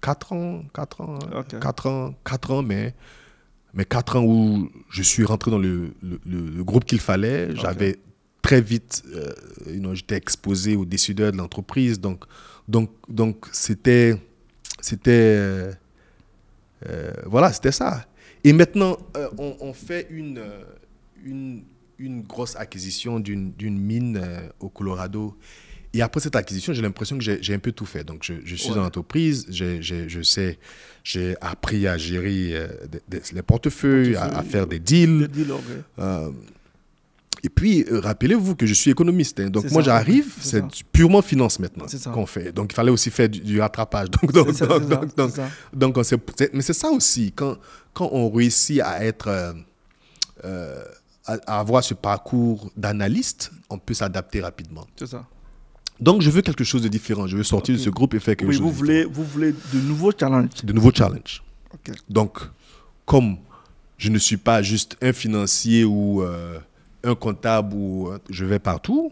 4 ans, mais 4 ans où je suis rentré dans le groupe qu'il fallait. J'avais très vite, j'étais exposé aux décideurs de l'entreprise. Donc c'était ça. Et maintenant, on fait une grosse acquisition d'une mine au Colorado. Et après cette acquisition, j'ai l'impression que j'ai un peu tout fait. Donc, je suis dans l'entreprise, j'ai appris à gérer les portefeuilles, à faire des deals. Et puis, rappelez-vous que je suis économiste. Hein. Donc, moi, j'arrive, c'est purement finance maintenant qu'on fait. Donc, il fallait aussi faire du rattrapage. Mais c'est ça aussi, quand on réussit à être... à avoir ce parcours d'analyste, on peut s'adapter rapidement. C'est ça. Donc, je veux quelque chose de différent. Je veux sortir de ce groupe et faire quelque chose de différent. Vous voulez de nouveaux challenges. De nouveaux challenges. Donc, comme je ne suis pas juste un financier ou un comptable ou je vais partout,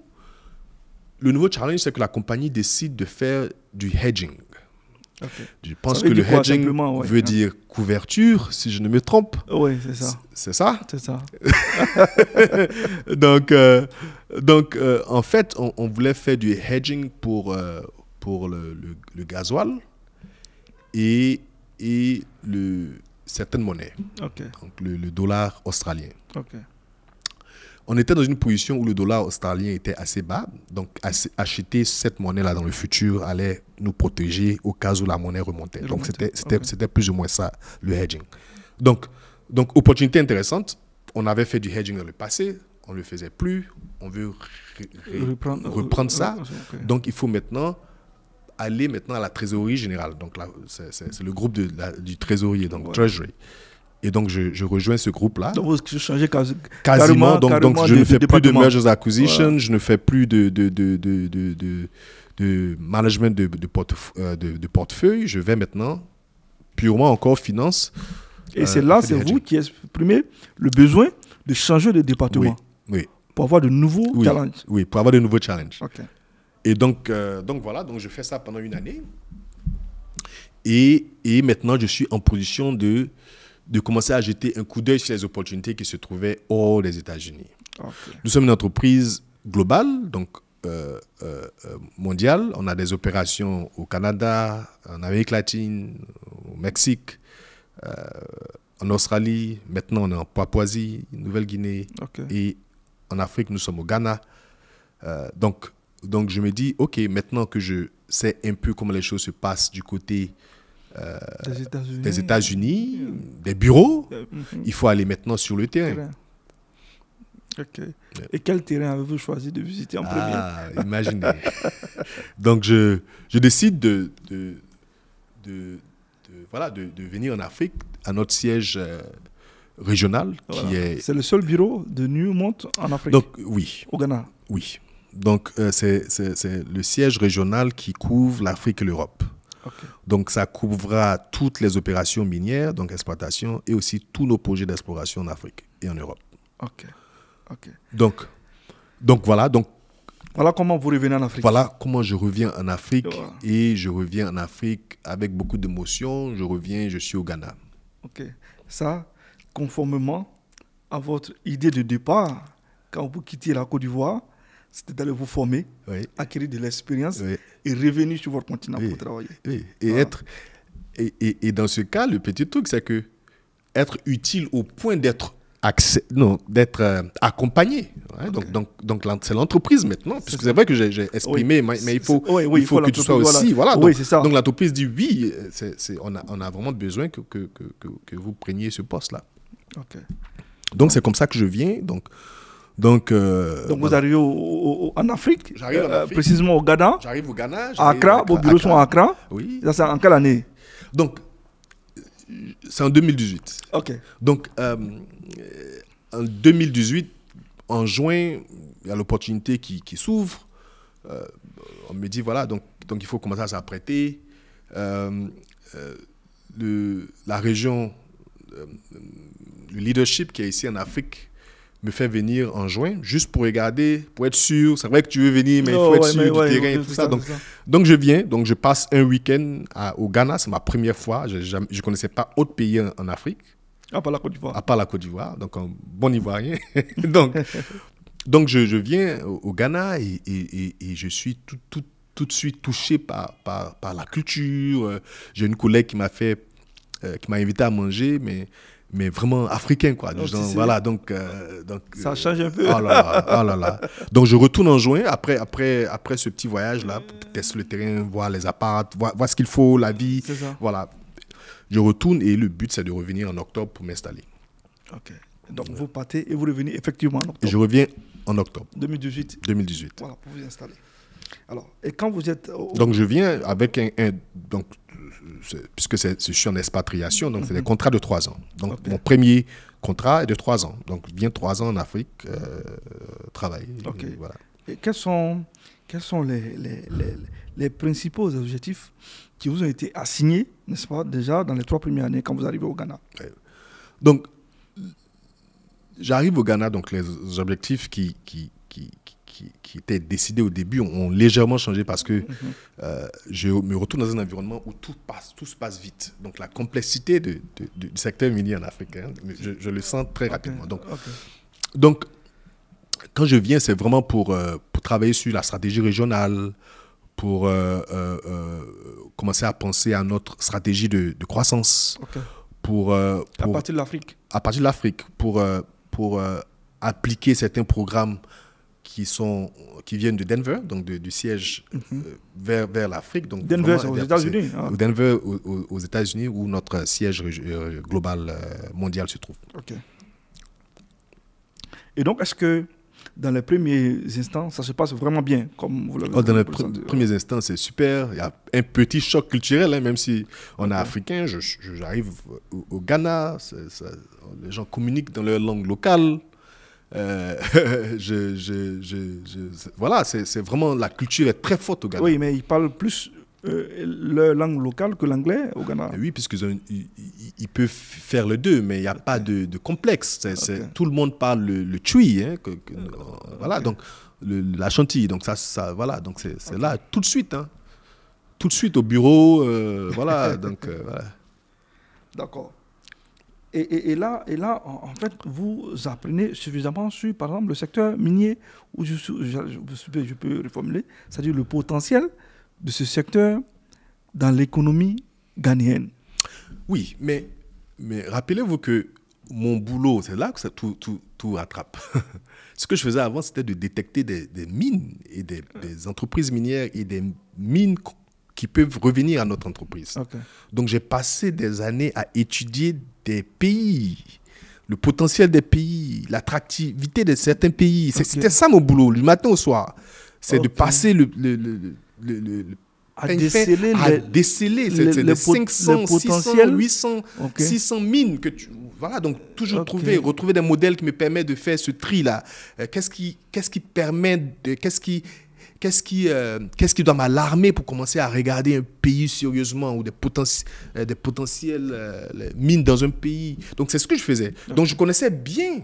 le nouveau challenge, c'est que la compagnie décide de faire du hedging. Je pense que le hedging veut dire couverture, si je ne me trompe. Oui, c'est ça. C'est ça? C'est ça. Donc, en fait, on voulait faire du hedging pour le gasoil et certaines monnaies. Donc, le dollar australien. On était dans une position où le dollar australien était assez bas. Donc, acheter cette monnaie-là dans le futur allait nous protéger au cas où la monnaie remontait. Donc, c'était plus ou moins ça, le hedging. Donc, opportunité intéressante. On avait fait du hedging dans le passé. On ne le faisait plus. On veut reprendre ça. Donc, il faut maintenant aller à la trésorerie générale. Donc, là, c'est le groupe du trésorier, donc Treasury. Et donc, je rejoins ce groupe-là. Donc, vous changez quasiment. Donc, je ne fais plus de mergers acquisitions, je ne fais plus de management de portefeuille. Je vais maintenant purement encore finance. Et c'est là, c'est vous qui exprimez le besoin de changer de département. Oui. Pour avoir de nouveaux challenges. Oui, pour avoir de nouveaux challenges. Et donc voilà, donc je fais ça pendant une année. Et maintenant, je suis en position de commencer à jeter un coup d'œil sur les opportunités qui se trouvaient hors des États-Unis. Nous sommes une entreprise globale, donc mondiale. On a des opérations au Canada, en Amérique latine, au Mexique, en Australie. Maintenant, on est en Papouasie, Nouvelle-Guinée. Et en Afrique, nous sommes au Ghana. Donc, je me dis, OK, maintenant que je sais un peu comment les choses se passent du côté des États-Unis, des bureaux, il faut aller maintenant sur le terrain. Et quel terrain avez-vous choisi de visiter en premier? Imaginez. Donc, je décide de venir en Afrique, à notre siège régional. C'est le seul bureau de Newmont en Afrique? Donc, oui. Au Ghana? Oui. Donc, c'est le siège régional qui couvre l'Afrique et l'Europe. Ok. Donc, ça couvrira toutes les opérations minières, donc exploitation, et aussi tous nos projets d'exploration en Afrique et en Europe. Ok. Ok. Donc voilà. Donc, Voilà comment vous revenez en Afrique. voilà comment je reviens en Afrique. Voilà. Et je reviens en Afrique avec beaucoup d'émotion. Je suis au Ghana. Ok. Ça, conformément à votre idée de départ, quand vous quittiez la Côte d'Ivoire, c'était d'aller vous former, Oui. acquérir de l'expérience Oui. et revenir sur votre continent Oui. pour travailler. Oui. Et, Voilà. et dans ce cas, le petit truc, c'est que être utile au point d'être accompagné. Hein. Ok. Donc c'est l'entreprise maintenant. Puisque c'est vrai que j'ai exprimé, Oui. mais il faut, Oui, il faut que tu sois l'entreprise, aussi. Voilà. Oui, Donc, c'est ça. donc l'entreprise dit oui, on a vraiment besoin que vous preniez ce poste-là. Ok. Donc c'est comme ça que je viens. Donc vous voilà. arrivez en Afrique, J'arrive en Afrique. précisément au Ghana, J'arrive au Ghana. à Accra, vos bureaux sont à Accra. Oui. Ça, c'est en quelle année? Donc, c'est en 2018. Ok. Donc, en 2018, en juin, il y a l'opportunité qui s'ouvre. On me dit, voilà, donc il faut commencer à s'apprêter. La région, le leadership qui est ici en Afrique, me fait venir en juin, juste pour regarder, pour être sûr. C'est vrai que tu veux venir, mais il faut être sûr du terrain et tout ça. Donc, je viens, donc je passe un week-end au Ghana. C'est ma première fois. Je ne connaissais pas autre pays en Afrique. À part la Côte d'Ivoire. À part la Côte d'Ivoire, donc un bon Ivoirien. donc je viens au Ghana et je suis tout de suite touché par la culture. J'ai une collègue qui m'a invité à manger, mais vraiment africain, quoi. Genre, voilà, donc ça change un peu. Oh là là. Donc je retourne en juin après ce petit voyage là pour tester le terrain, voir les apparts, voir ce qu'il faut, la vie. C'est ça. Voilà. Je retourne et le but c'est de revenir en octobre pour m'installer. Ok. Donc vous partez et vous revenez effectivement en octobre. Et je reviens en octobre 2018. Voilà, pour vous installer. Alors, et quand vous êtes... Donc je viens avec donc, puisque je suis en expatriation, donc c'est des contrats de 3 ans. Donc mon premier contrat est de 3 ans. Donc je viens 3 ans en Afrique travailler. Ok. Et voilà. Et quels sont les principaux objectifs qui vous ont été assignés, n'est-ce pas, déjà dans les 3 premières années quand vous arrivez au Ghana? Donc, j'arrive au Ghana, donc les objectifs qui étaient décidés au début ont légèrement changé parce que je me retrouve dans un environnement où tout se passe vite. Donc, la complexité du secteur minier en Afrique, hein, je le sens très rapidement. Donc, quand je viens, c'est vraiment pour travailler sur la stratégie régionale, pour commencer à penser à notre stratégie de croissance. À partir de l'Afrique. À partir de l'Afrique, pour appliquer certains programmes qui viennent de Denver, donc du siège vers l'Afrique. Donc Denver, c'est aux États-Unis. Denver, aux États-Unis, où notre siège global mondial se trouve. Ok. Et donc, est-ce que dans les premiers instants, ça se passe vraiment bien, comme vous l'avez dit? Dans les premiers instants, c'est super. Il y a un petit choc culturel, hein, même si on est africain. J'arrive au Ghana, les gens communiquent dans leur langue locale. Voilà, c'est vraiment, la culture est très forte au Ghana. Oui, mais ils parlent plus leur langue locale que l'anglais au Ghana. Oui, puisqu'ils peuvent faire les deux, mais il n'y a pas de complexe. Tout le monde parle le twi, hein, voilà, donc la chantilly. Donc voilà, donc c'est là tout de suite, hein, tout de suite au bureau, voilà, donc voilà. D'accord. Et là, en fait, vous apprenez suffisamment sur, par exemple, le secteur minier, où je peux reformuler, c'est-à-dire le potentiel de ce secteur dans l'économie ghanéenne. Oui, mais rappelez-vous que mon boulot, c'est là que tout rattrape. Ce que je faisais avant, c'était de détecter des mines et des entreprises minières et des mines qui peuvent revenir à notre entreprise. Okay. Donc, j'ai passé des années à étudier des pays, le potentiel des pays, l'attractivité de certains pays. C'était ça mon boulot, du matin au soir. C'est de passer à déceler les 500, 600, 800, Ok. 600 mines que tu... Voilà, donc toujours retrouver des modèles qui me permettent de faire ce tri-là. Qu'est-ce qui permet de... Qu'est-ce qui doit m'alarmer pour commencer à regarder un pays sérieusement ou des potentielles mines dans un pays. Donc, c'est ce que je faisais. Donc, je connaissais bien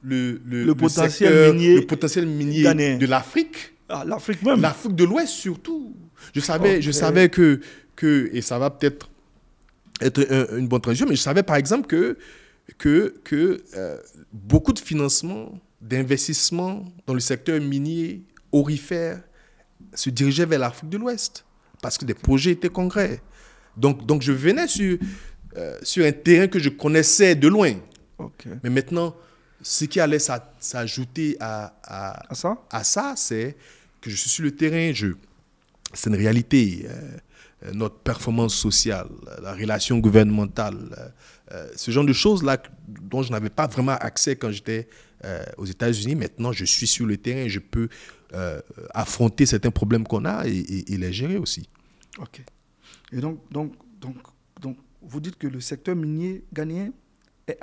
le potentiel minier ghanéen. de l'Afrique. Ah, l'Afrique même. L'Afrique de l'Ouest surtout. Je savais que, et ça va peut-être être une bonne transition, mais je savais par exemple que beaucoup de financements, d'investissements dans le secteur minier, aurifère, se dirigeaient vers l'Afrique de l'Ouest parce que des projets étaient concrets. Donc je venais sur un terrain que je connaissais de loin. Okay. Mais maintenant, ce qui allait s'ajouter à ça, c'est que je suis sur le terrain, c'est une réalité. Notre performance sociale, la relation gouvernementale, ce genre de choses-là dont je n'avais pas vraiment accès quand j'étais aux États-Unis. Maintenant, je suis sur le terrain, je peux affronter certains problèmes qu'on a et les gérer aussi. Ok. Et donc, vous dites que le secteur minier ghanéen est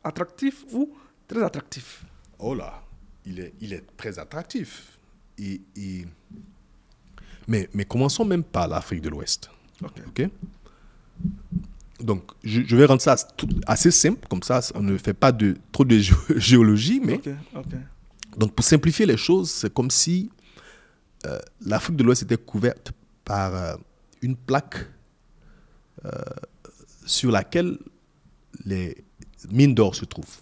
attractif ou très attractif? Oh là, il est très attractif. Mais commençons même par l'Afrique de l'Ouest. Ok. Donc, je vais rendre ça assez simple, comme ça, on ne fait pas trop de géologie, mais... Donc, pour simplifier les choses, c'est comme si l'Afrique de l'Ouest était couverte par une plaque sur laquelle les mines d'or se trouvent.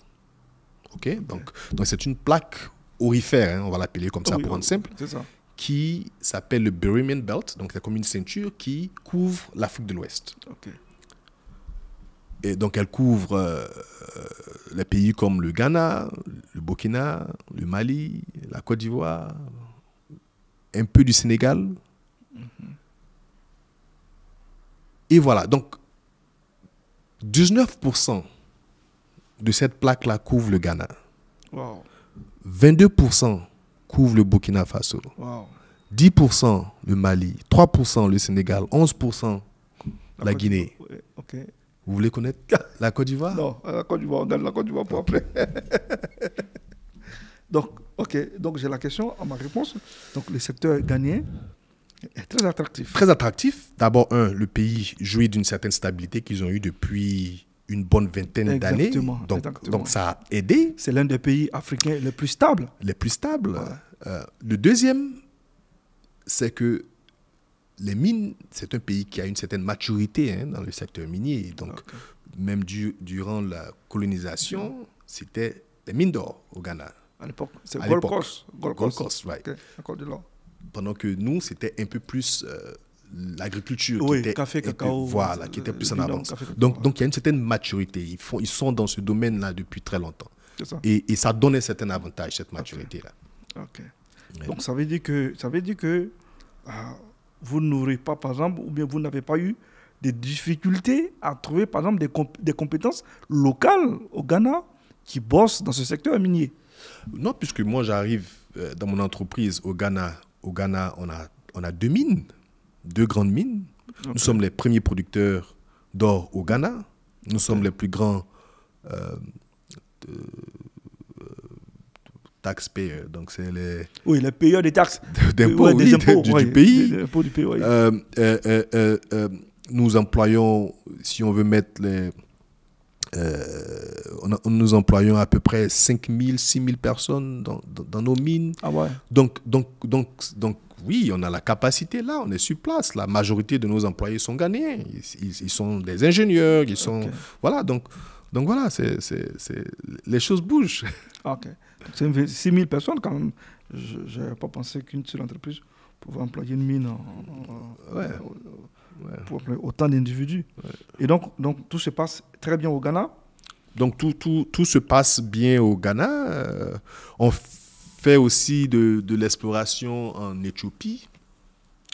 Ok. Donc, c'est une plaque aurifère, hein, on va l'appeler comme ça pour rendre simple, qui s'appelle le Birimian Belt. Donc, c'est comme une ceinture qui couvre l'Afrique de l'Ouest. Okay. Et donc, elle couvre les pays comme le Ghana, le Burkina, le Mali, la Côte d'Ivoire, un peu du Sénégal. Et voilà. Donc, 19% de cette plaque-là couvre le Ghana. Wow. 22% couvre le Burkina Faso. Wow. 10% le Mali. 3% le Sénégal. 11% la Guinée. Ok. Vous voulez connaître la Côte d'Ivoire? Non, la Côte d'Ivoire, on donne la Côte d'Ivoire pour après. Donc, ok, donc j'ai la question à ma réponse. Donc, le secteur ghanéen est très attractif. Très attractif. D'abord, le pays jouit d'une certaine stabilité qu'ils ont eue depuis une bonne vingtaine d'années. Donc, ça a aidé. C'est l'un des pays africains les plus stables. Les plus stables. Ouais. Le deuxième, c'est que les mines, c'est un pays qui a une certaine maturité, hein, dans le secteur minier. Donc, même durant la colonisation, c'était des mines d'or au Ghana. À l'époque, c'est Gold Coast. Gold Coast, right. Okay. Pendant que nous, c'était un peu plus l'agriculture qui était café, cacao, voilà, qui était plus en avance. Donc, il y a une certaine maturité. Ils sont dans ce domaine-là depuis très longtemps. Ça. Et ça donne un certain avantage, cette maturité-là. Okay. Ouais. Donc, ça veut dire que vous n'aurez pas, par exemple, ou bien vous n'avez pas eu des difficultés à trouver, par exemple, des compétences locales au Ghana qui bossent dans ce secteur minier. Non, puisque moi, j'arrive dans mon entreprise au Ghana. Au Ghana, on a 2 mines, 2 grandes mines. Okay. Nous sommes les premiers producteurs d'or au Ghana. Nous sommes les plus grands taxpayers. Donc, c'est les... Oui, les payeurs des taxes. D'impôts, des impôts du pays. Des impôts du pays, oui. Nous employons, si on veut mettre les... nous employons à peu près 5 000, 6 000 personnes dans nos mines. Ah ouais. Donc, oui, on a la capacité là, on est sur place. La majorité de nos employés sont ghanéens. Ils sont des ingénieurs, ils sont... Okay. Voilà, donc voilà, les choses bougent. Ok. C'est 6 000 personnes quand même. Je n'avais pas pensé qu'une seule entreprise pouvait employer une mine pour autant d'individus. Ouais. Et donc, tout se passe très bien au Ghana. Donc, tout se passe bien au Ghana. On fait aussi de l'exploration en Éthiopie.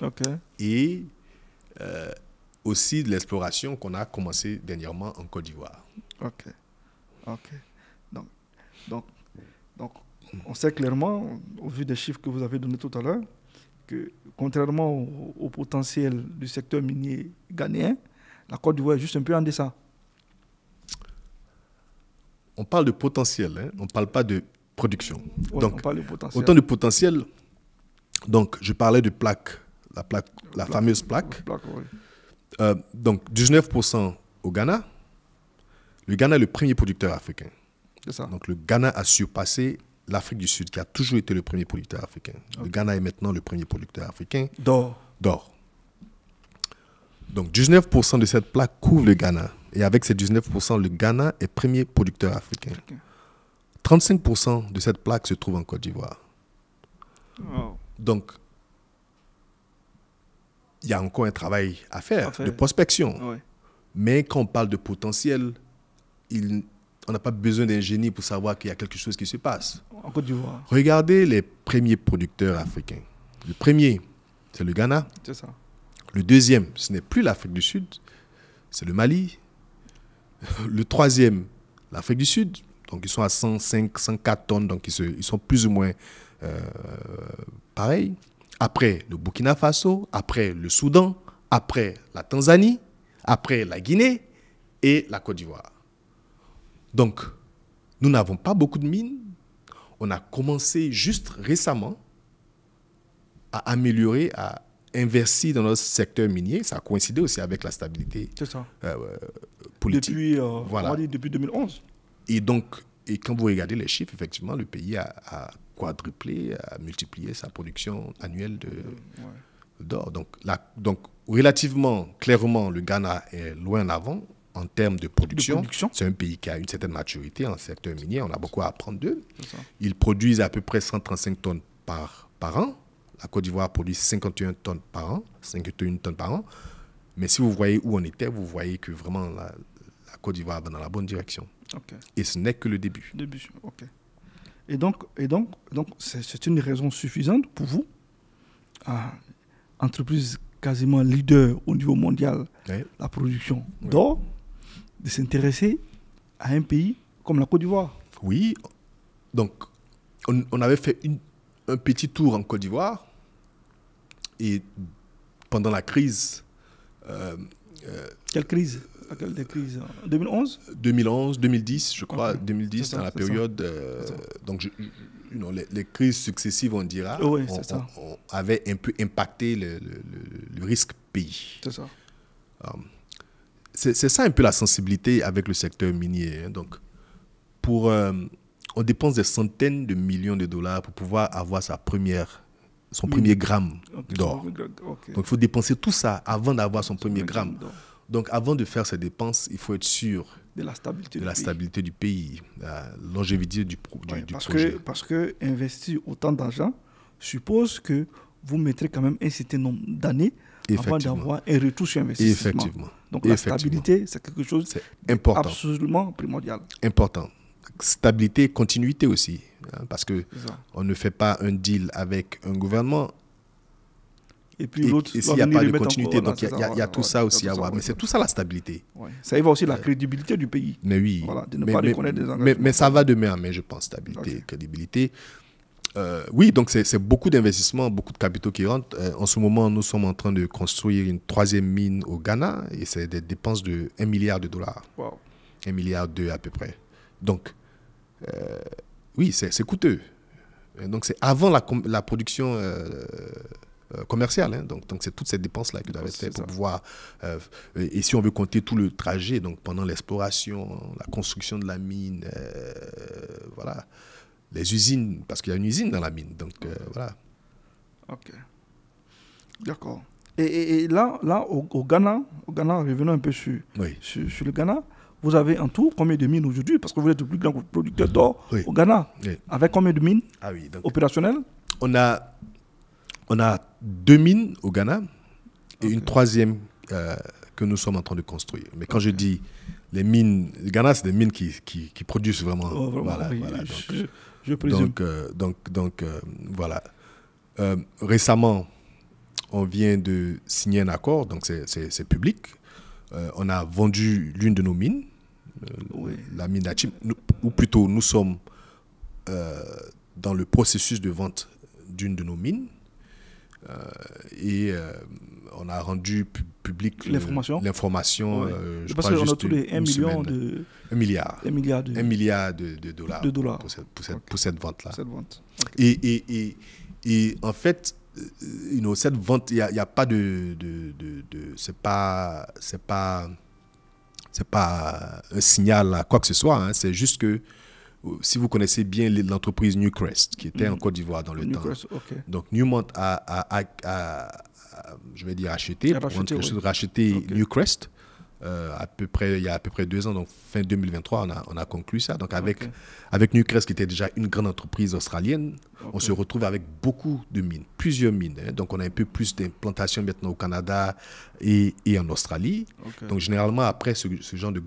Ok. Et aussi de l'exploration qu'on a commencé dernièrement en Côte d'Ivoire. Ok. Donc, on sait clairement, au vu des chiffres que vous avez donnés tout à l'heure, que, contrairement au potentiel du secteur minier ghanéen, la Côte d'Ivoire est juste un peu en deçà. On parle de potentiel, hein, on ne parle pas de production. Ouais, donc, on parle de potentiel. autant de potentiel, donc je parlais de la fameuse plaque. Oui. Donc 19% au Ghana. Le Ghana est le premier producteur africain. C'est ça. Donc le Ghana a surpassé l'Afrique du Sud, qui a toujours été le premier producteur africain. Okay. Le Ghana est maintenant le premier producteur africain d'or. Donc 19% de cette plaque couvre le Ghana. Et avec ces 19%, le Ghana est premier producteur africain. Okay. 35% de cette plaque se trouve en Côte d'Ivoire. Wow. Donc, il y a encore un travail à faire de prospection. Ouais. Mais quand on parle de potentiel, on n'a pas besoin d'un génie pour savoir qu'il y a quelque chose qui se passe. En Côte d'Ivoire. Regardez les premiers producteurs africains. Le premier, c'est le Ghana. C'est ça. Le deuxième, ce n'est plus l'Afrique du Sud, c'est le Mali. Le troisième, l'Afrique du Sud. Donc, ils sont à 105, 104 tonnes. Donc, ils sont plus ou moins pareils. Après, le Burkina Faso. Après, le Soudan. Après, la Tanzanie. Après, la Guinée. Et la Côte d'Ivoire. Donc, nous n'avons pas beaucoup de mines. On a commencé juste récemment à améliorer, à investir dans notre secteur minier. Ça a coïncidé aussi avec la stabilité politique. Depuis, voilà. Depuis 2011. Et donc, quand vous regardez les chiffres, effectivement, le pays a quadruplé, a multiplié sa production annuelle d'or. Donc, relativement, clairement, le Ghana est loin en avant en termes de production. C'est un pays qui a une certaine maturité en secteur minier. On a beaucoup à apprendre d'eux. Ils produisent à peu près 135 tonnes par an. La Côte d'Ivoire produit 51 tonnes par an. Mais si vous voyez où on était, vous voyez que vraiment la Côte d'Ivoire va dans la bonne direction. Okay. Et ce n'est que le début. Okay. Et donc c'est une raison suffisante pour vous, entreprise quasiment leader au niveau mondial, la production d'or, de s'intéresser à un pays comme la Côte d'Ivoire. Oui. Donc, on avait fait un petit tour en Côte d'Ivoire. Et pendant la crise... Quelle crise? Laquelle des crises? 2011 2011, 2010, je crois. Okay. 2010, ça, dans la période... donc, les crises successives, on dira, on avait un peu impacté le risque pays. C'est ça. C'est ça un peu la sensibilité avec le secteur minier. Hein. Donc, on dépense des centaines de millions de dollars pour pouvoir avoir son premier gramme d'or. Okay. Donc, il faut dépenser tout ça avant d'avoir son premier gramme. Donc, avant de faire ces dépenses, il faut être sûr de la stabilité du pays, la longévité du projet. Parce que investir autant d'argent suppose que vous mettrez quand même un certain nombre d'années avant d'avoir un retour sur investissement. Effectivement. Donc, la stabilité, c'est quelque chose absolument primordial. Important. Stabilité, continuité aussi. Hein, parce qu'on ne fait pas un deal avec un gouvernement et puis l'autre, s'il n'y a pas de continuité. Donc, il y a tout ça aussi à voir. Mais c'est tout ça la stabilité. Ouais. Ça y va aussi la crédibilité du pays. Mais oui. Voilà, de ne pas reconnaître des engagements. Mais ça va de main en main, je pense. Stabilité, crédibilité. Oui, donc c'est beaucoup d'investissements, beaucoup de capitaux qui rentrent. En ce moment, nous sommes en train de construire une 3e mine au Ghana et c'est des dépenses de 1 milliard de dollars. Wow. 1,2 milliard à peu près. Donc, oui, c'est coûteux. Donc, c'est avant la production commerciale. Hein. Donc c'est toutes ces dépenses-là qui doivent être faites pour pouvoir... et si on veut compter tout le trajet, donc pendant l'exploration, la construction de la mine, voilà... Les usines, parce qu'il y a une usine dans la mine, donc voilà. Ok. D'accord. Et là au Ghana, revenons un peu sur le Ghana, vous avez en tout combien de mines aujourd'hui? Parce que vous êtes le plus grand producteur d'or au Ghana. Oui. Avec combien de mines opérationnelles? On a 2 mines au Ghana et une 3e que nous sommes en train de construire. Mais quand je dis les mines, le Ghana, c'est des mines qui produisent vraiment. Oh, vraiment voilà, oui, voilà. Je présume. Donc voilà. Récemment, on vient de signer un accord, donc c'est public. On a vendu l'une de nos mines, la mine d'Achim, ou plutôt nous sommes dans le processus de vente d'une de nos mines. Et on a rendu public l'information. Ouais. Je pense crois qu'on juste a tous les 1 million de... 1 milliard. 1 milliard de dollars. Pour cette vente-là. Okay. Et en fait, cette vente, il n'y a pas de c'est pas un signal à quoi que ce soit. Hein. C'est juste que si vous connaissez bien l'entreprise Newcrest, qui était en Côte d'Ivoire dans le temps. Okay. Donc Newmont a je vais dire racheté okay. Newcrest il y a à peu près 2 ans, donc fin 2023, on a conclu ça. Donc avec Newcrest, qui était déjà une grande entreprise australienne, on se retrouve avec beaucoup de mines, plusieurs mines. Hein. Donc on a un peu plus d'implantations maintenant au Canada et en Australie. Donc généralement, après ce genre de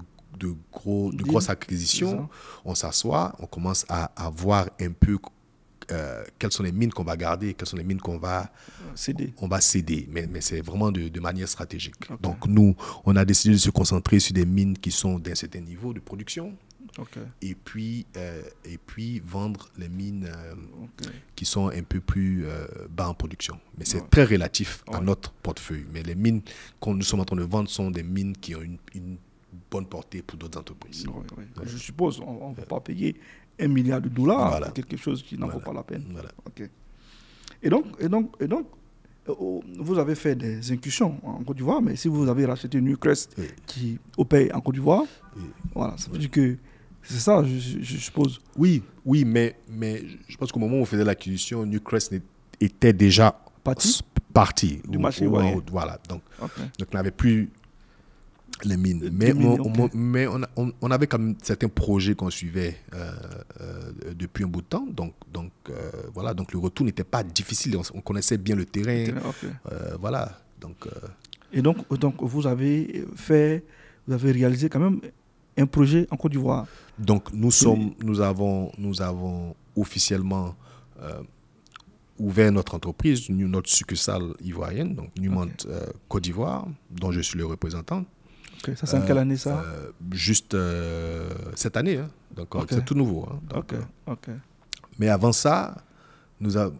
grosses acquisitions, on s'assoit, on commence à voir un peu quelles sont les mines qu'on va garder, quelles sont les mines qu'on va céder. Mais c'est vraiment de manière stratégique. Donc nous, on a décidé de se concentrer sur des mines qui sont d'un certain niveau de production. Et puis vendre les mines qui sont un peu plus bas en production. Mais c'est très relatif à notre portefeuille. Mais les mines que nous sommes en train de vendre sont des mines qui ont une bonne portée pour d'autres entreprises. Je suppose on ne va pas payer 1 milliard de dollars pour quelque chose qui n'en vaut pas la peine. Et donc, vous avez fait des incursions en Côte d'Ivoire, mais si vous avez racheté Newcrest qui opère en Côte d'Ivoire, voilà, ça veut dire que c'est ça, je suppose. Oui, mais je pense qu'au moment où on faisait l'acquisition, Newcrest était déjà parti du marché. Voilà, donc on n'avait plus les mines. Mais on avait quand même certains projets qu'on suivait depuis un bout de temps. Donc le retour n'était pas difficile. On connaissait bien le terrain. Voilà. Et donc vous avez réalisé quand même un projet en Côte d'Ivoire. Donc nous avons officiellement ouvert notre entreprise, notre succursale ivoirienne, donc Newmont Côte d'Ivoire, dont je suis le représentant. Ça, c'est en quelle année ça? Juste cette année. Hein. Donc, c'est tout nouveau. Hein. Donc, mais avant ça, nous avons...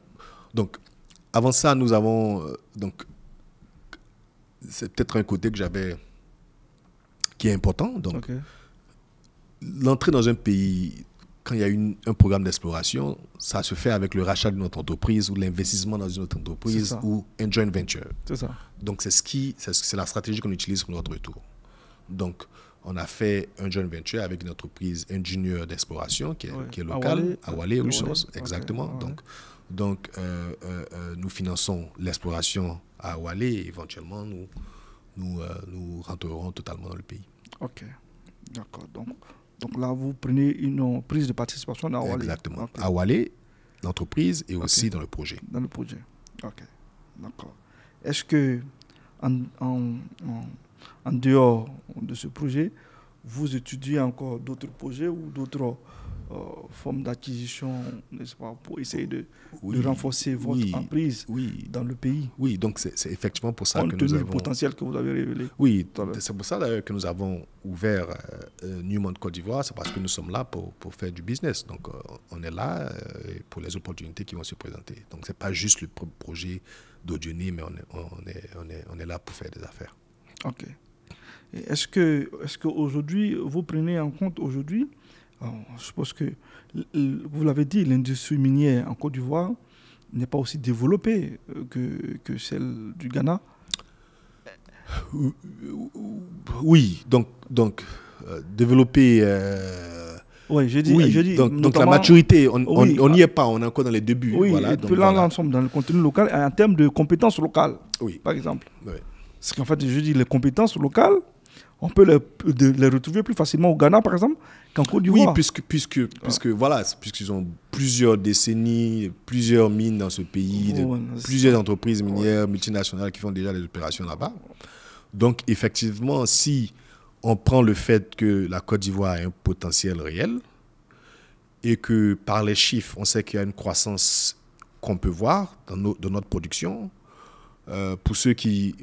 Donc, c'est peut-être un côté que j'avais... qui est important. Donc, l'entrée dans un pays, quand il y a un programme d'exploration, ça se fait avec le rachat d'une autre entreprise ou l'investissement dans une autre entreprise ou un joint venture. C'est ça. Donc, c'est la stratégie qu'on utilise pour notre retour. Donc, on a fait un joint venture avec une entreprise ingénieure d'exploration qui est locale, Awalé Resources, exactement. Donc, nous finançons l'exploration à Awalé et éventuellement, nous rentrerons totalement dans le pays. Ok, d'accord. Donc là, vous prenez une prise de participation à Awalé. Exactement. Awalé, l'entreprise et aussi dans le projet. Dans le projet. Ok, d'accord. Est-ce que en dehors de ce projet, vous étudiez encore d'autres projets ou d'autres formes d'acquisition, n'est-ce pas, pour essayer de renforcer votre emprise dans le pays? Oui, donc c'est effectivement pour ça que nous avons... le potentiel que vous avez révélé. Oui, c'est pour ça d'ailleurs que nous avons ouvert Newmont Côte d'Ivoire, c'est parce que nous sommes là pour faire du business. Donc on est là pour les opportunités qui vont se présenter. Donc c'est pas juste le projet d'Odioni, mais on est là pour faire des affaires. Ok. Est-ce que aujourd'hui, vous prenez en compte aujourd'hui, je suppose que, vous l'avez dit, l'industrie minière en Côte d'Ivoire n'est pas aussi développée que celle du Ghana? Oui, donc développer... Oui, je dis donc la maturité, on n'y est pas, on est encore dans les débuts. Oui, voilà, et puis là, nous sommes dans le contenu local, en termes de compétences locales, par exemple. Oui. Parce qu'en fait, je dis les compétences locales, on peut les retrouver plus facilement au Ghana, par exemple, qu'en Côte d'Ivoire. Oui, puisqu'ils ont plusieurs décennies, plusieurs mines dans ce pays, plusieurs entreprises minières multinationales qui font déjà des opérations là-bas. Donc, effectivement, si on prend le fait que la Côte d'Ivoire a un potentiel réel et que par les chiffres, on sait qu'il y a une croissance qu'on peut voir dans notre production, pour ceux qui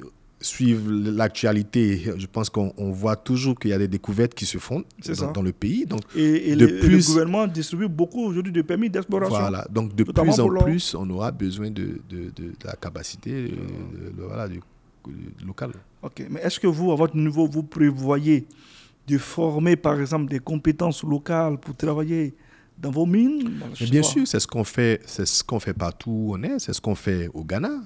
suivent l'actualité, je pense qu'on voit toujours qu'il y a des découvertes qui se font dans le pays. Donc, et le gouvernement distribue beaucoup aujourd'hui de permis d'exploration. Voilà, donc de plus en plus, on aura besoin de la capacité locale. Ok, mais est-ce que vous, à votre niveau, vous prévoyez de former, par exemple, des compétences locales pour travailler dans vos mines? Bien sûr, c'est ce qu'on fait partout où on est, c'est ce qu'on fait au Ghana.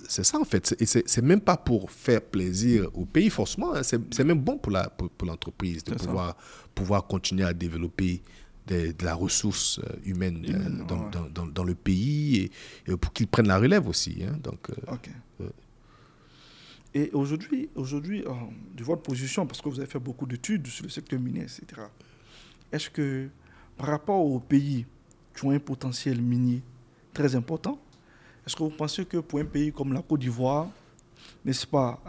C'est ça en fait, et c'est même pas pour faire plaisir au pays forcément, hein. C'est même bon pour l'entreprise de pouvoir continuer à développer de la ressource humaine dans le pays, et pour qu'ils prennent la relève aussi, hein. Donc, et aujourd'hui, de votre position, parce que vous avez fait beaucoup d'études sur le secteur minier, etc., est-ce que par rapport aux pays qui ont un potentiel minier très important, est-ce que vous pensez que pour un pays comme la Côte d'Ivoire, n'est-ce pas,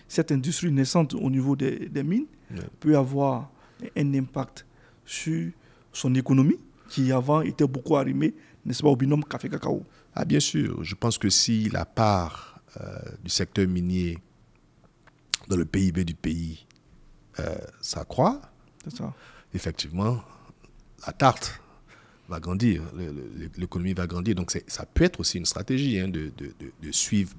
cette industrie naissante au niveau des mines peut avoir un impact sur son économie, qui avant était beaucoup arrimée, n'est-ce pas, au binôme café-cacao? Ah, bien sûr. Je pense que si la part du secteur minier dans le PIB du pays s'accroît, effectivement, la tarte va grandir, l'économie va grandir. Donc, ça peut être aussi une stratégie, hein, de suivre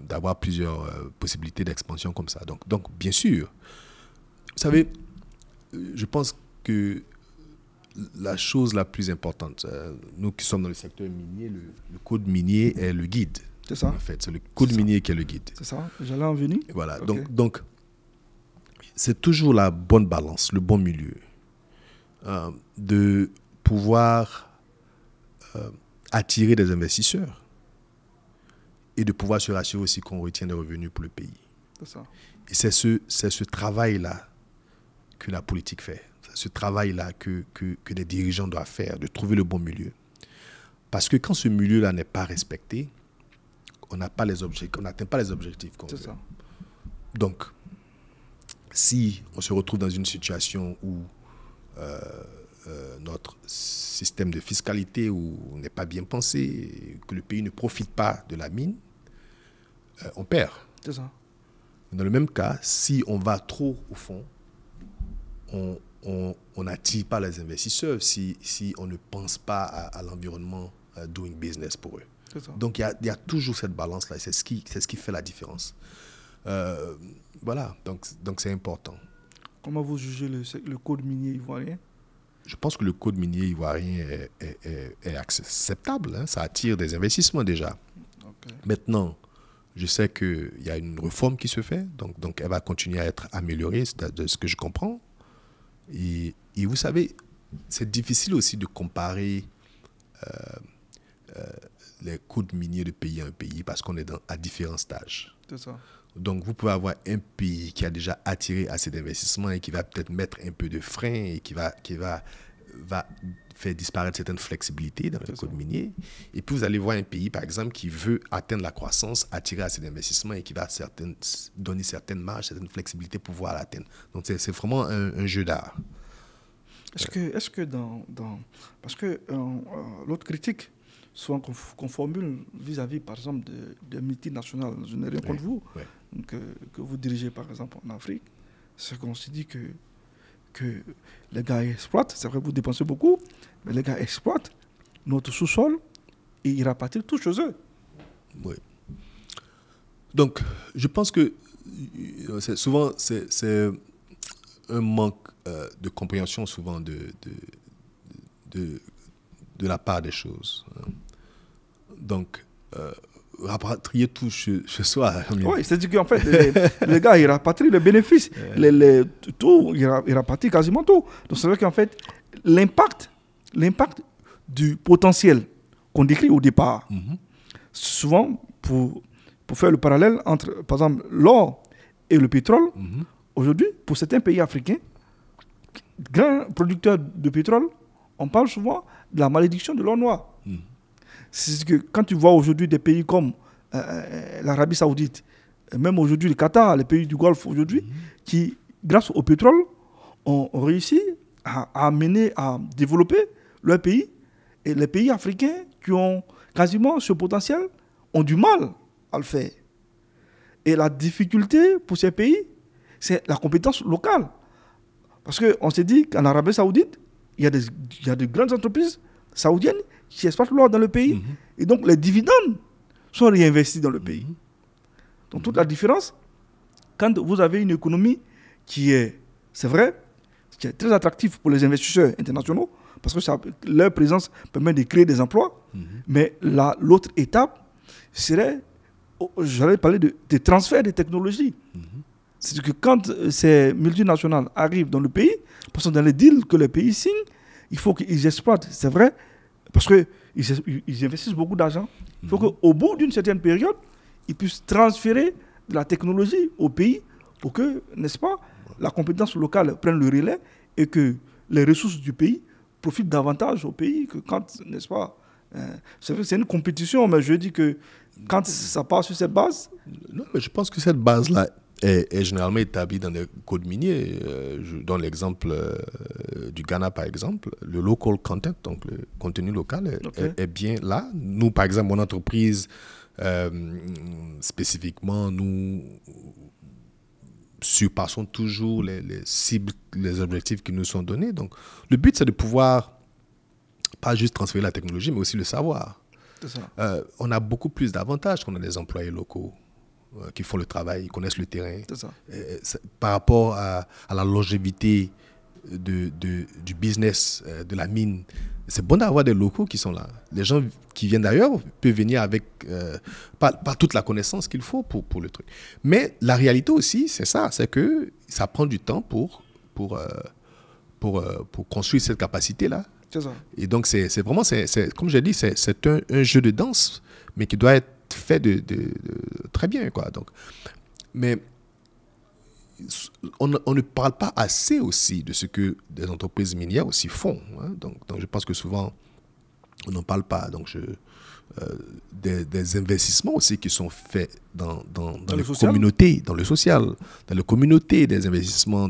d'avoir plusieurs possibilités d'expansion comme ça. Donc, bien sûr, vous savez, je pense que la chose la plus importante, nous qui sommes dans le secteur minier, le code minier est le guide. C'est ça. En fait, c'est le code minier qui est le guide. C'est ça, j'allais en venir. Voilà, okay. Donc c'est toujours la bonne balance, le bon milieu, de pouvoir attirer des investisseurs et de pouvoir se rassurer aussi qu'on retient des revenus pour le pays. C'est ça. Et c'est ce travail-là que la politique fait. Ce travail-là que les dirigeants doivent faire, de trouver le bon milieu. Parce que quand ce milieu-là n'est pas respecté, on n'atteint pas les objectifs qu'on veut. Ça. Donc, si on se retrouve dans une situation où notre système de fiscalité n'est pas bien pensé, que le pays ne profite pas de la mine, on perd. C'est ça. Dans le même cas, si on va trop au fond, on n'attire pas les investisseurs si on ne pense pas à l'environnement doing business pour eux. Donc, il y a toujours cette balance-là. C'est ce qui fait la différence. Voilà, donc c'est important. Comment vous jugez le code minier ivoirien? Je pense que le code minier ivoirien est acceptable, hein. Ça attire des investissements déjà. Okay. Maintenant, je sais qu'il y a une réforme qui se fait, donc elle va continuer à être améliorée, de ce que je comprends. Et vous savez, c'est difficile aussi de comparer les codes miniers de pays à un pays parce qu'on est à différents stages. C'est ça. Donc, vous pouvez avoir un pays qui a déjà attiré assez d'investissements et qui va peut-être mettre un peu de frein et qui va faire disparaître certaines flexibilités dans le code minier. Et puis, vous allez voir un pays, par exemple, qui veut atteindre la croissance, attirer assez d'investissements et qui va donner certaines marges, certaines flexibilités pour pouvoir l'atteindre. Donc, c'est vraiment un jeu d'art. Est-ce que parce que l'autre critique souvent qu'on formule vis-à-vis, par exemple, de multinationales, je n'ai rien contre vous, que vous dirigez, par exemple, en Afrique, c'est qu'on se dit que les gars exploitent, c'est vrai que vous dépensez beaucoup, mais les gars exploitent notre sous-sol et ils rapatrient tout chez eux. Oui. Donc, je pense que souvent, c'est un manque de compréhension souvent de la part des choses. Donc, rapatrier tout chez soi. Oui, c'est-à-dire qu'en fait, les gars, ils rapatrient le bénéfice. Tout, ils rapatrient quasiment tout. Donc, c'est vrai qu'en fait, l'impact du potentiel qu'on décrit au départ, souvent, pour faire le parallèle entre, par exemple, l'or et le pétrole, aujourd'hui, pour certains pays africains, grands producteurs de pétrole, on parle souvent de la malédiction de l'or noir. C'est que quand tu vois aujourd'hui des pays comme l'Arabie Saoudite, même aujourd'hui le Qatar, les pays du Golfe aujourd'hui, qui, grâce au pétrole, ont réussi à développer leur pays. Et les pays africains qui ont quasiment ce potentiel ont du mal à le faire. Et la difficulté pour ces pays, c'est la compétence locale. Parce qu'on s'est dit qu'en Arabie Saoudite, il y a de grandes entreprises saoudiennes qui exploitent l'or dans le pays. Et donc, les dividendes sont réinvestis dans le pays. Donc, toute la différence, quand vous avez une économie qui est, c'est vrai, qui est très attractive pour les investisseurs internationaux, parce que leur présence permet de créer des emplois, mais l'autre étape serait, j'allais parler de transfert de technologies. C'est que quand ces multinationales arrivent dans le pays, parce que dans les deals que les pays signent, il faut qu'ils exploitent, c'est vrai, parce qu'ils investissent beaucoup d'argent. Il faut qu'au bout d'une certaine période, ils puissent transférer de la technologie au pays pour que, n'est-ce pas, la compétence locale prenne le relais et que les ressources du pays profitent davantage au pays que quand, n'est-ce pas, c'est vrai que c'est une compétition, mais je dis que quand ça part sur cette base... Non, mais je pense que cette base-là est généralement établie dans les codes miniers. Je donne l'exemple du Ghana, par exemple. Le local content, donc le contenu local, est bien là. Nous, par exemple, mon entreprise, spécifiquement, nous surpassons toujours les cibles, les objectifs qui nous sont donnés. Donc, le but, c'est de pouvoir pas juste transférer la technologie, mais aussi le savoir. C'est ça. On a beaucoup plus d'avantages qu'on a des employés locaux qui font le travail, ils connaissent le terrain. C'est ça. Par rapport à la longévité du business, de la mine, c'est bon d'avoir des locaux qui sont là. Les gens qui viennent d'ailleurs peuvent venir avec pas toute la connaissance qu'il faut pour le truc. Mais la réalité aussi, c'est ça, c'est que ça prend du temps pour construire cette capacité-là. C'est ça. Et donc, c'est vraiment, comme j'ai dit, c'est un jeu de danse, mais qui doit être fait de très bien, quoi. Donc, mais on ne parle pas assez aussi de ce que des entreprises minières aussi font. Hein. Donc, je pense que souvent, on n'en parle pas. Donc, des investissements aussi qui sont faits dans les communautés, dans le social, dans les communautés, des investissements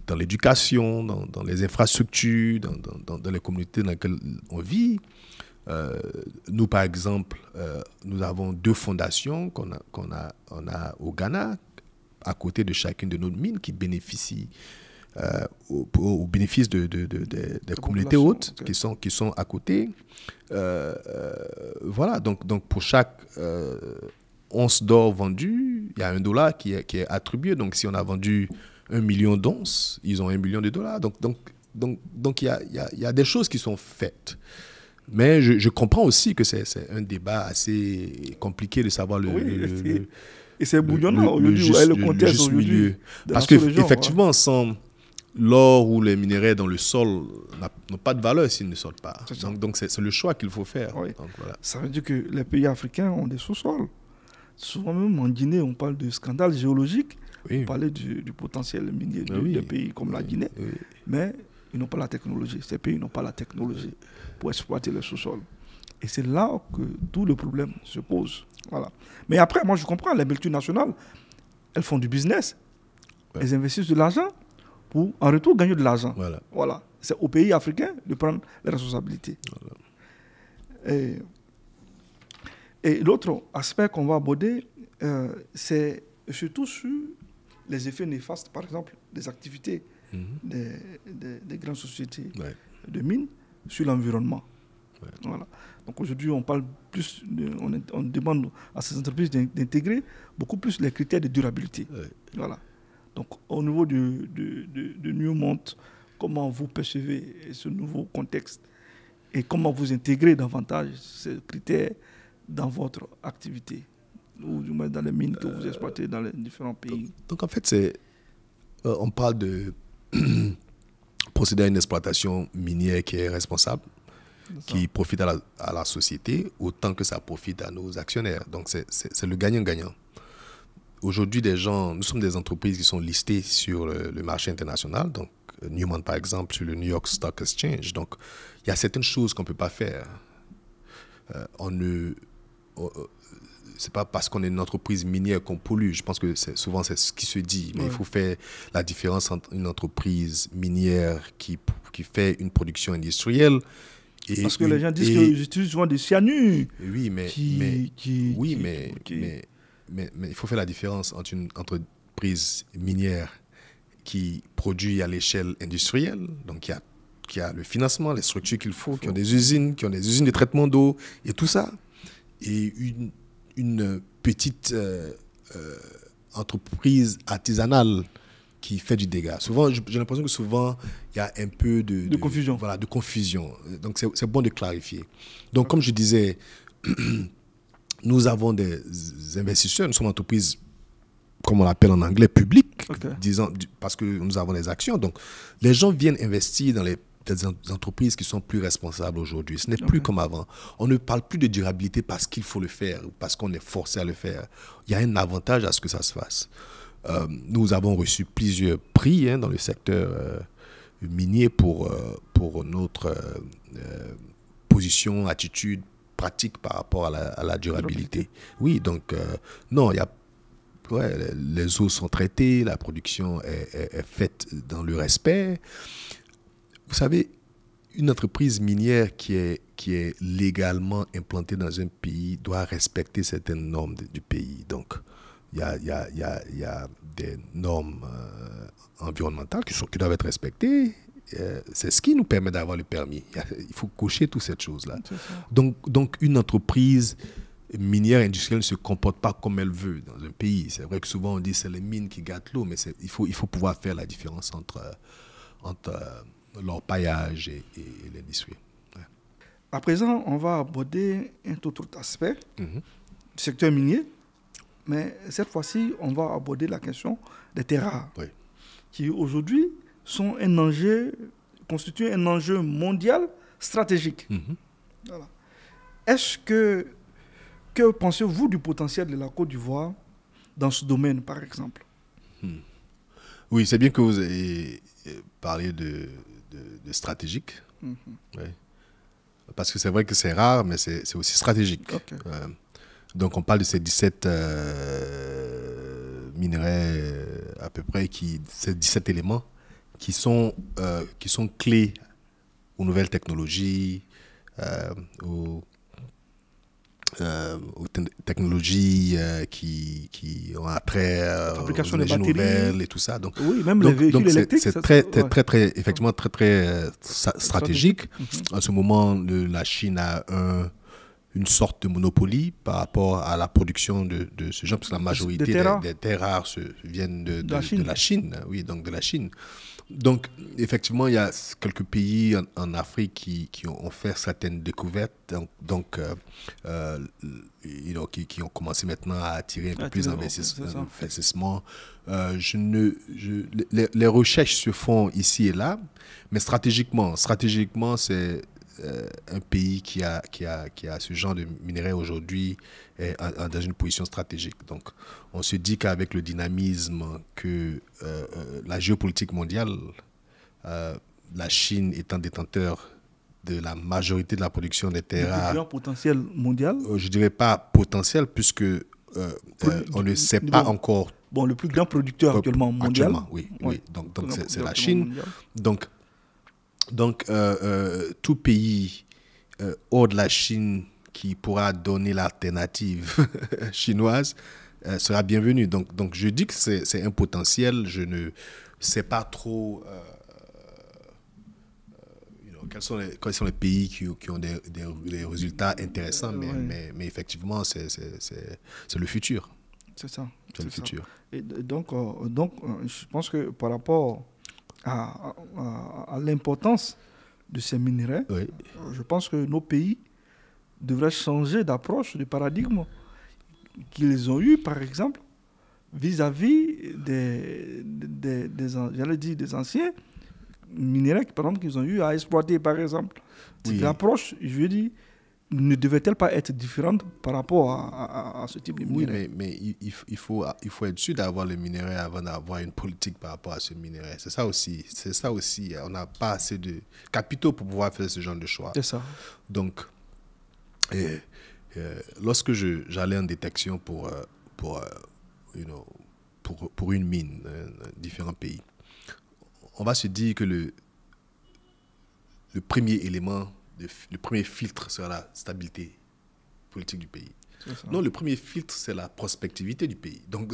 dans l'éducation, dans les infrastructures, dans les communautés dans lesquelles on vit. Nous, par exemple, nous avons 2 fondations qu'on a au Ghana, à côté de chacune de nos mines, qui bénéficient au bénéfice des communautés hautes qui sont à côté. Voilà, donc pour chaque once d'or vendue, il y a $1 qui est attribué. Donc si on a vendu 1 million d'onces, ils ont $1 million. Donc il y a des choses qui sont faites. Mais je comprends aussi que c'est un débat assez compliqué de savoir et c'est bouillonnant aujourd'hui, le contexte aujourd'hui. Parce qu'effectivement, sans l'or ou les minéraux dans le sol n'ont pas de valeur s'ils ne sortent pas. Donc c'est le choix qu'il faut faire. Oui. Donc, voilà. Ça veut dire que les pays africains ont des sous-sols. Souvent même en Guinée, on parle de scandale géologique. Oui. On parlait du potentiel minier de pays comme la Guinée. Oui. Mais ils n'ont pas la technologie. Ces pays n'ont pas la technologie pour exploiter le sous-sol. Et c'est là que tout le problème se pose. Voilà. Mais après, moi je comprends, les multinationales, elles font du business. Ouais. Elles investissent de l'argent pour en retour gagner de l'argent. Voilà. C'est aux pays africains de prendre les responsabilités. Voilà. Et l'autre aspect qu'on va aborder, c'est surtout sur les effets néfastes, par exemple, des activités des grandes sociétés de mines sur l'environnement. Ouais. Voilà. Donc aujourd'hui, on parle plus, on demande à ces entreprises d'intégrer beaucoup plus les critères de durabilité. Ouais. Voilà. Donc au niveau de Newmont, comment vous percevez ce nouveau contexte et comment vous intégrez davantage ces critères dans votre activité ou du moins dans les mines que vous exploitez dans les différents pays? Donc en fait, on parle de procéder à une exploitation minière qui est responsable, qui profite à la société autant que ça profite à nos actionnaires. Donc c'est le gagnant-gagnant. Aujourd'hui, nous sommes des entreprises qui sont listées sur le marché international, donc Newmont par exemple sur le New York Stock Exchange. Donc il y a certaines choses qu'on ne peut pas faire. C'est pas parce qu'on est une entreprise minière qu'on pollue. Je pense que souvent c'est ce qui se dit. Mais il faut faire la différence entre une entreprise minière qui fait une production industrielle Parce que les gens disent que j'utilise souvent des cyanures. Oui, mais il faut faire la différence entre une entreprise minière qui produit à l'échelle industrielle, donc qui a le financement, les structures qu'il faut, qui ont des usines de traitement d'eau et tout ça, et une petite entreprise artisanale qui fait du dégât. Souvent, j'ai l'impression que souvent, il y a un peu de confusion. Voilà, de confusion. Donc, c'est bon de clarifier. Donc, comme je disais, nous avons des investisseurs, nous sommes une entreprise, comme on l'appelle en anglais, publique, parce que nous avons des actions. Donc, les gens viennent investir dans des entreprises qui sont plus responsables aujourd'hui. Ce n'est plus comme avant. On ne parle plus de durabilité parce qu'il faut le faire ou parce qu'on est forcé à le faire. Il y a un avantage à ce que ça se fasse. Nous avons reçu plusieurs prix dans le secteur minier pour notre position, attitude, pratique par rapport à la durabilité. Oui, donc, non, il y a les eaux sont traitées, la production est faite dans le respect. Vous savez, une entreprise minière qui est légalement implantée dans un pays doit respecter certaines normes du pays. Donc, il y a des normes environnementales qui doivent être respectées. C'est ce qui nous permet d'avoir le permis. Il faut cocher toutes ces choses-là. Donc, une entreprise minière industrielle ne se comporte pas comme elle veut dans un pays. C'est vrai que souvent on dit que c'est les mines qui gâtent l'eau, mais il faut pouvoir faire la différence entre l'orpaillage et l'industrie. Ouais. À présent, on va aborder un tout autre aspect du secteur minier, mais cette fois-ci, on va aborder la question des terres rares, qui aujourd'hui constituent un enjeu mondial stratégique. Voilà. Que pensez-vous du potentiel de la Côte d'Ivoire dans ce domaine, par exemple? Oui, c'est bien que vous ayez parlé de stratégique. Ouais. Parce que c'est vrai que c'est rare, mais c'est aussi stratégique. Donc, on parle de ces 17 minerais à peu près, ces 17 éléments qui sont clés aux nouvelles technologies, aux technologies qui ont attrait aux énergies nouvelles et tout ça. Donc, oui, même les véhicules électriques. C'est effectivement très stratégique. En ce moment, la Chine a une sorte de monopole par rapport à la production de ce genre, parce que la majorité des terres rares viennent de la Chine. Oui, donc de la Chine. Donc, effectivement, il y a quelques pays en Afrique qui ont fait certaines découvertes, qui ont commencé maintenant à attirer un peu plus d'investissement. Les recherches se font ici et là, mais stratégiquement, c'est un pays qui a ce genre de minerais aujourd'hui est dans une position stratégique. Donc, on se dit qu'avec le dynamisme que la géopolitique mondiale, la Chine étant détenteur de la majorité de la production des terres rares. Le plus grand potentiel mondial? Je ne dirais pas potentiel, puisque on ne sait pas encore. Bon, le plus grand producteur actuellement mondial. Actuellement, oui. Donc c'est la Chine. Donc, tout pays hors de la Chine qui pourra donner l'alternative chinoise sera bienvenu. Donc, je dis que c'est un potentiel. Je ne sais pas trop quels sont les pays qui ont des résultats intéressants, mais effectivement, c'est le futur. C'est ça. C'est le futur. Et donc, je pense que par rapport à l'importance de ces minerais, je pense que nos pays devraient changer d'approche, de paradigme qu'ils ont eu, par exemple, vis-à-vis des anciens minerais, par exemple, qu'ils ont eu à exploiter, par exemple. L'approche, je veux dire, ne devait-elle pas être différente par rapport à ce type de minerais? Oui, mais il faut être sûr d'avoir le minerai avant d'avoir une politique par rapport à ce minerai. C'est ça aussi. On n'a pas assez de capitaux pour pouvoir faire ce genre de choix. C'est ça. Donc, lorsque j'allais en détection pour une mine dans différents pays, on va se dire que le premier élément le premier filtre sera la stabilité politique du pays. Ça. Non, le premier filtre, c'est la prospectivité du pays. Donc,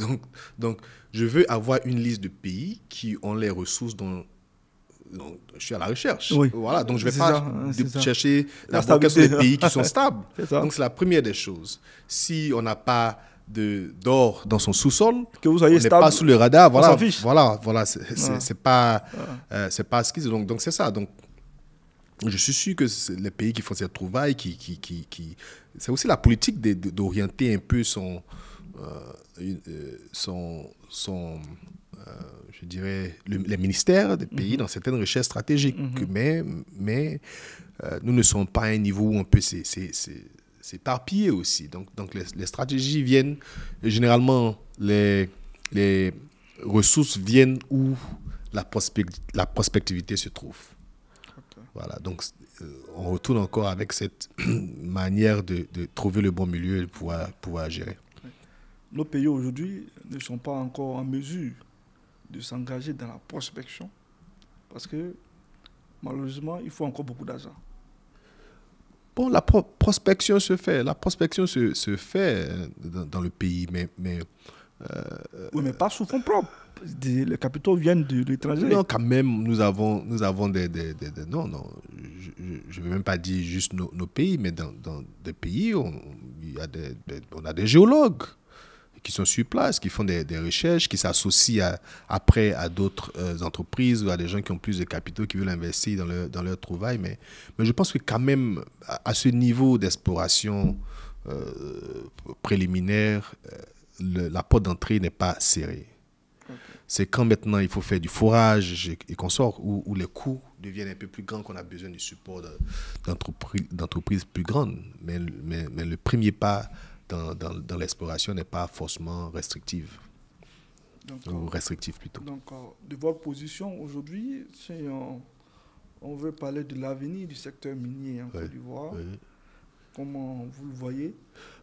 je veux avoir une liste de pays qui ont les ressources dont je suis à la recherche. Oui. Voilà, donc je ne vais C'est pas ça. chercher La d'abord quels sont les stabilité. pays qui sont stables. Ça. Donc, c'est la première des choses. Si on n'a pas d'or dans son sous-sol, que vous soyez on n'est stable, pas sous le radar. on s'en fiche. Voilà, c'est pas ce qu'ils ont. Donc, c'est ça. Donc, je suis sûr que les pays qui font cette trouvaille, c'est aussi la politique d'orienter un peu je dirais, les ministères des pays dans certaines recherches stratégiques. Mais nous ne sommes pas à un niveau où on peut s'éparpiller aussi. Donc les stratégies viennent, généralement, les ressources viennent où la prospectivité se trouve. Voilà, donc on retourne encore avec cette manière de trouver le bon milieu et de pouvoir gérer. Nos pays aujourd'hui ne sont pas encore en mesure de s'engager dans la prospection parce que malheureusement, il faut encore beaucoup d'argent. Bon, la prospection se fait. La prospection se fait dans le pays, mais oui, mais pas sous fonds propres. Les capitaux viennent de l'étranger. Non, quand même, nous avons des non, je ne veux même pas dire juste nos pays, mais dans des pays, on a des géologues qui sont sur place, qui font des recherches, qui s'associent après à d'autres entreprises ou à des gens qui ont plus de capitaux, qui veulent investir dans leur trouvaille. Mais je pense que quand même, à ce niveau d'exploration préliminaire, la porte d'entrée n'est pas serrée. Okay. C'est quand maintenant il faut faire du forage et qu'on sort, où les coûts deviennent un peu plus grands, qu'on a besoin du support d'entreprises plus grandes. Mais le premier pas dans l'exploration n'est pas forcément restrictif. Ou restrictif plutôt. Donc, de votre position aujourd'hui, si on veut parler de l'avenir du secteur minier en Côte d'Ivoire, comment vous le voyez?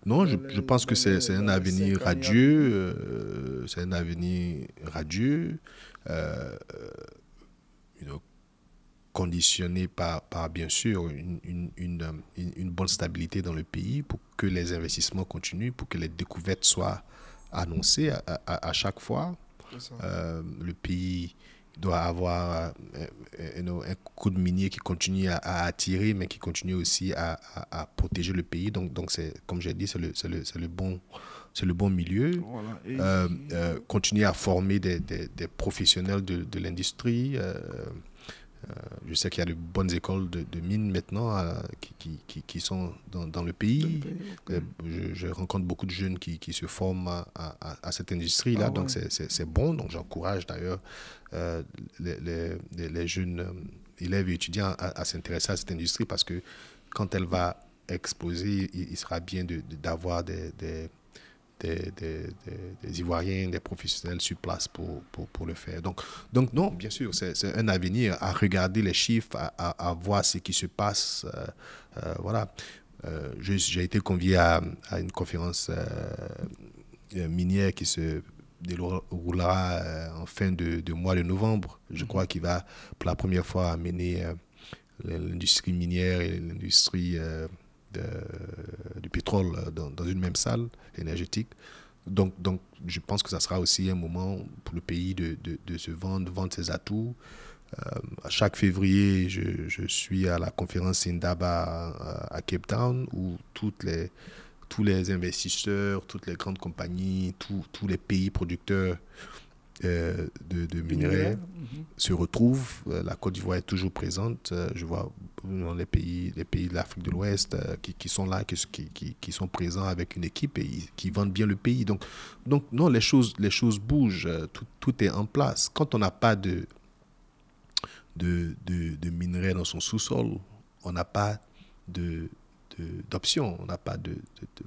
Non, je pense que c'est un avenir radieux. C'est un avenir radieux, conditionné par bien sûr une bonne stabilité dans le pays pour que les investissements continuent, pour que les découvertes soient annoncées à chaque fois. Le pays doit avoir un coup de minier qui continue à attirer, mais qui continue aussi à protéger le pays. Donc c'est, comme j'ai dit, c'est le bon milieu. Voilà. Continuer à former des professionnels de l'industrie. Je sais qu'il y a de bonnes écoles de mines maintenant qui sont dans le pays. Je rencontre beaucoup de jeunes qui se forment à cette industrie-là. Donc, c'est bon. Donc, j'encourage d'ailleurs les jeunes élèves et étudiants à s'intéresser à cette industrie parce que quand elle va exploser, il sera bien d'avoir des Ivoiriens, des professionnels sur place pour le faire. Donc non, bien sûr, c'est un avenir à regarder les chiffres, à voir ce qui se passe. Voilà. J'ai été convié à une conférence minière qui se déroulera en fin de mois de novembre. Je crois qu'il va, pour la première fois, amener l'industrie minière et l'industrie du pétrole dans une même salle énergétique. Donc je pense que ça sera aussi un moment pour le pays de se vendre ses atouts. À chaque février, je suis à la conférence Indaba à Cape Town où tous les investisseurs, toutes les grandes compagnies, tous les pays producteurs de minerais se retrouvent. La Côte d'Ivoire est toujours présente. Je vois dans les pays de l'Afrique de l'Ouest qui sont là, qui sont présents avec une équipe et qui vendent bien le pays. Donc non, les choses bougent. Tout est en place. Quand on n'a pas de minerais dans son sous-sol, on n'a pas d'options. On n'a pas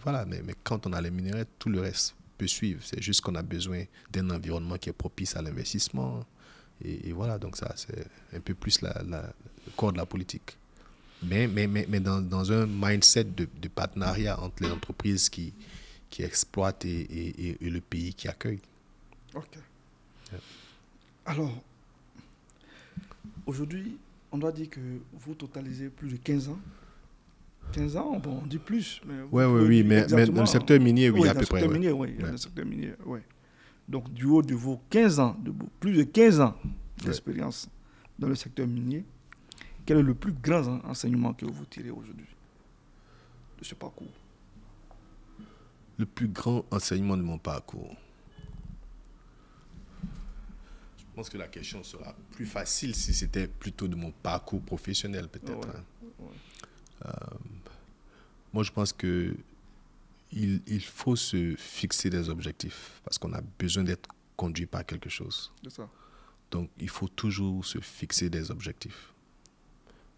voilà. Mais quand on a les minerais, tout le reste peut suivre. C'est juste qu'on a besoin d'un environnement qui est propice à l'investissement. Et voilà, donc ça, c'est un peu plus le corps de la politique. Mais dans un mindset de partenariat entre les entreprises qui exploitent et le pays qui accueille. OK. Yeah. Alors, aujourd'hui, on doit dire que vous totalisez plus de 15 ans 15 ans, bon, on dit plus. Oui, mais dans le secteur minier, oui, à peu près. Minier, oui, dans le secteur minier, oui. Donc, du haut de vos 15 ans, plus de 15 ans d'expérience dans le secteur minier, quel est le plus grand enseignement que vous tirez aujourd'hui de ce parcours? Le plus grand enseignement de mon parcours. Je pense que la question sera plus facile si c'était plutôt de mon parcours professionnel, peut-être. Moi, je pense que il faut se fixer des objectifs parce qu'on a besoin d'être conduit par quelque chose. C'est ça. Donc, il faut toujours se fixer des objectifs.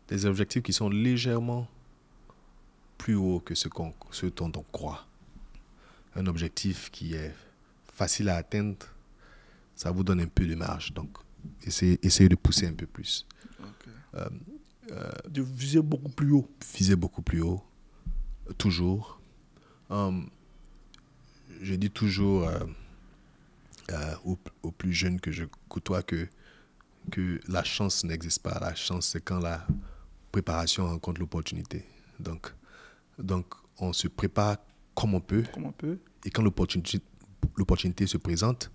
Des objectifs qui sont légèrement plus hauts que ce dont on croit. Un objectif qui est facile à atteindre, ça vous donne un peu de marge. Donc, essayez de pousser un peu plus. Okay. De viser beaucoup plus haut. Viser beaucoup plus haut, toujours. Je dis toujours aux plus jeunes que je côtoie que la chance n'existe pas. La chance, c'est quand la préparation rencontre l'opportunité. Donc, on se prépare comme on peut. Et quand l'opportunité se présente,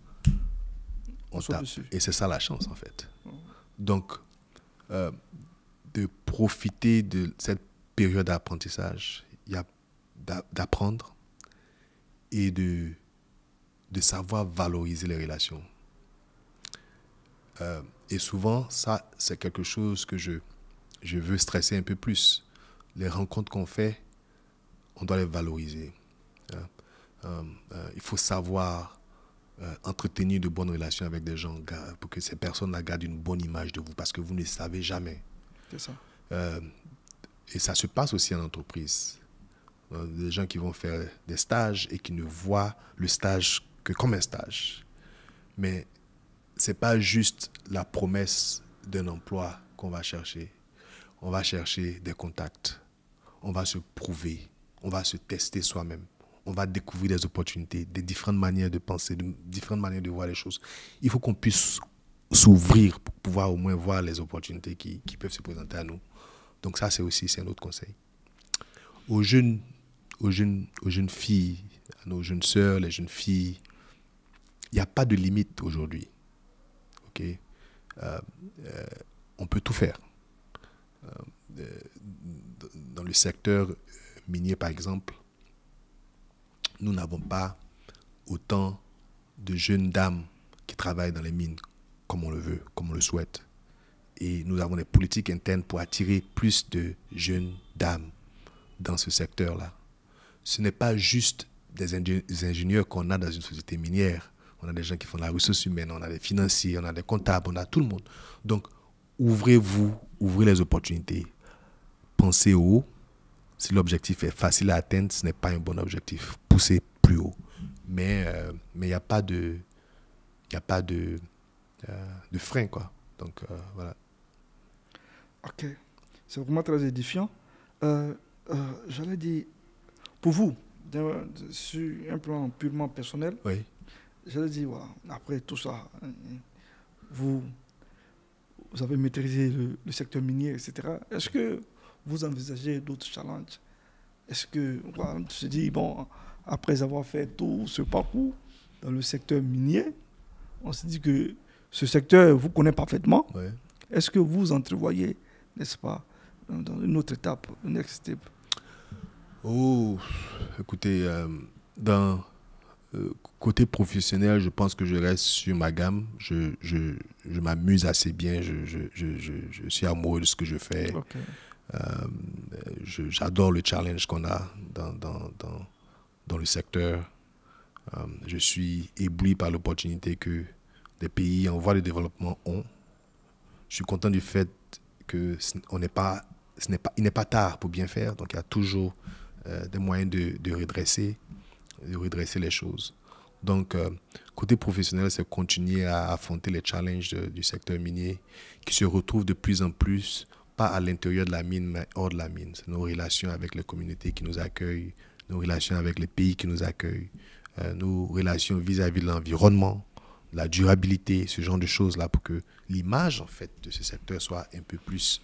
on tape. Et c'est ça la chance, en fait. Donc, de profiter de cette période d'apprentissage, il y a d'apprendre et de savoir valoriser les relations. Et souvent, ça, c'est quelque chose que je veux stresser un peu plus. Les rencontres qu'on fait, on doit les valoriser. Il faut savoir entretenir de bonnes relations avec des gens pour que ces personnes gardent une bonne image de vous parce que vous ne savez jamais. C'est ça. Et ça se passe aussi en entreprise. Des gens qui vont faire des stages et qui ne voient le stage que comme un stage. Mais ce n'est pas juste la promesse d'un emploi qu'on va chercher. On va chercher des contacts. On va se prouver. On va se tester soi-même. On va découvrir des opportunités, des différentes manières de penser, de différentes manières de voir les choses. Il faut qu'on puisse s'ouvrir pour pouvoir au moins voir les opportunités qui peuvent se présenter à nous. Donc ça, c'est un autre conseil. Aux jeunes filles, à nos jeunes sœurs, les jeunes filles, il n'y a pas de limite aujourd'hui. Okay? On peut tout faire. Dans le secteur minier, par exemple, nous n'avons pas autant de jeunes dames qui travaillent dans les mines comme on le veut, comme on le souhaite. Et nous avons des politiques internes pour attirer plus de jeunes dames dans ce secteur-là. Ce n'est pas juste des ingénieurs qu'on a dans une société minière. On a des gens qui font de la ressource humaine, on a des financiers, on a des comptables, on a tout le monde. Donc, ouvrez-vous, ouvrez les opportunités. Pensez haut. Si l'objectif est facile à atteindre, ce n'est pas un bon objectif. Poussez plus haut. Mais il n'y a pas de frein, quoi. Donc, voilà. Ok. C'est vraiment très édifiant. J'allais dire, pour vous, sur un plan purement personnel, oui. J'allais dire, voilà, après tout ça, vous avez maîtrisé le secteur minier, etc. Est-ce que vous envisagez d'autres challenges? Est-ce que, voilà, on se dit, bon, après avoir fait tout ce parcours dans le secteur minier, on se dit que ce secteur vous connaît parfaitement. Oui. Est-ce que vous entrevoyez, n'est-ce pas, dans une autre étape, une next step? Oh, écoutez, côté professionnel, je pense que je reste sur ma gamme. Je m'amuse assez bien. Je suis amoureux de ce que je fais. Okay. J'adore le challenge qu'on a dans le secteur. Je suis ébloui par l'opportunité que des pays en voie de développement ont. Je suis content du fait qu'il n'est pas tard pour bien faire. Donc, il y a toujours des moyens de redresser les choses. Donc, côté professionnel, c'est continuer à affronter les challenges du secteur minier qui se retrouvent de plus en plus, pas à l'intérieur de la mine, mais hors de la mine. C'est nos relations avec les communautés qui nous accueillent, nos relations avec les pays qui nous accueillent, nos relations vis-à-vis de l'environnement, la durabilité, ce genre de choses-là, pour que l'image, en fait, de ce secteur soit un peu plus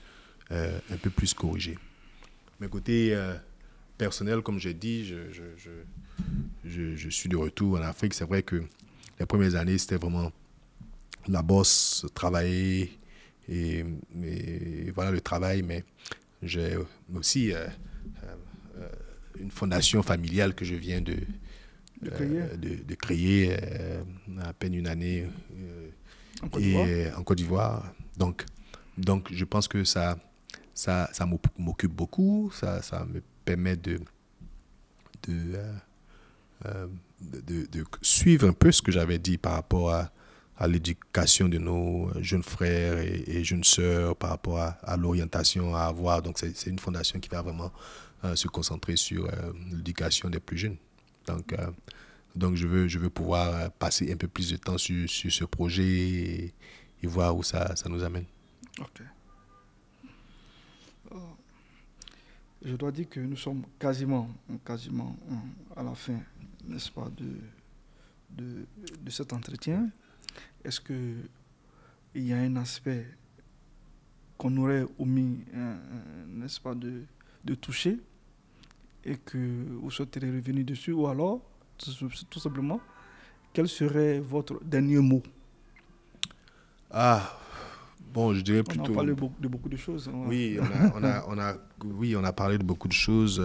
corrigée. Mais côté personnel, comme j'ai dit, je suis de retour en Afrique. C'est vrai que les premières années, c'était vraiment la bosse, travailler et voilà le travail. Mais j'ai aussi une fondation familiale que je viens de créer à peine une année en Côte d'Ivoire. Donc, je pense que ça m'occupe beaucoup. Ça me permet de suivre un peu ce que j'avais dit par rapport à l'éducation de nos jeunes frères et jeunes sœurs, par rapport à l'orientation à avoir. Donc, c'est une fondation qui va vraiment se concentrer sur l'éducation des plus jeunes. Donc je veux pouvoir passer un peu plus de temps sur ce projet et voir où ça nous amène. Ok. Je dois dire que nous sommes quasiment à la fin, n'est-ce pas, de cet entretien. Est-ce qu'il y a un aspect qu'on aurait omis, n'est-ce pas, de toucher et que vous souhaiteriez revenir dessus, ou alors, tout simplement, quel serait votre dernier mot? Bon, je dirais plutôt... On a parlé de beaucoup de choses. Oui, on a parlé de beaucoup de choses.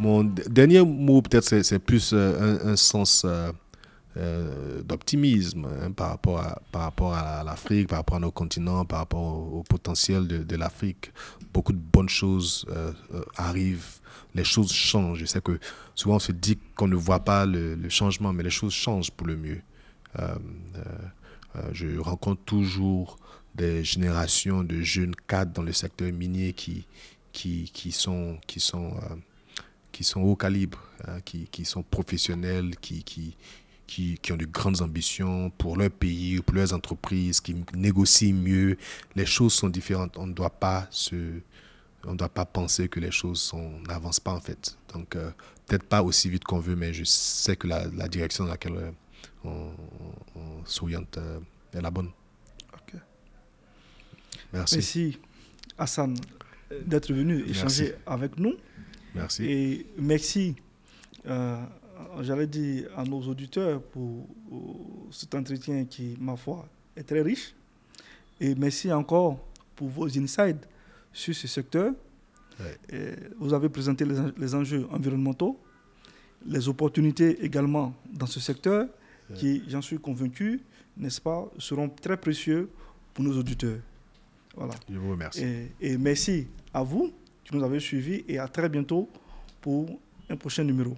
Mon dernier mot, peut-être, c'est plus un sens d'optimisme par rapport à l'Afrique, par rapport à nos continents, par rapport au potentiel de l'Afrique. Beaucoup de bonnes choses arrivent, les choses changent. Je sais que souvent on se dit qu'on ne voit pas le changement, mais les choses changent pour le mieux. Je rencontre toujours des générations de jeunes cadres dans le secteur minier qui sont haut calibre, qui sont professionnels, qui ont de grandes ambitions pour leur pays, pour leurs entreprises, qui négocient mieux. Les choses sont différentes. On ne doit pas penser que les choses n'avancent pas en fait. Donc, peut-être pas aussi vite qu'on veut, mais je sais que la direction dans laquelle on s'oriente est la bonne. Ok. Merci Hassan d'être venu échanger avec nous. Merci. Et merci, j'allais dire à nos auditeurs pour cet entretien qui, ma foi, est très riche. Et merci encore pour vos insights sur ce secteur. Ouais. Vous avez présenté les enjeux environnementaux, les opportunités également dans ce secteur, ouais, qui, j'en suis convaincu, n'est-ce pas, seront très précieux pour nos auditeurs. Voilà. Je vous remercie. Et merci à vous qui nous avez suivis et à très bientôt pour un prochain numéro.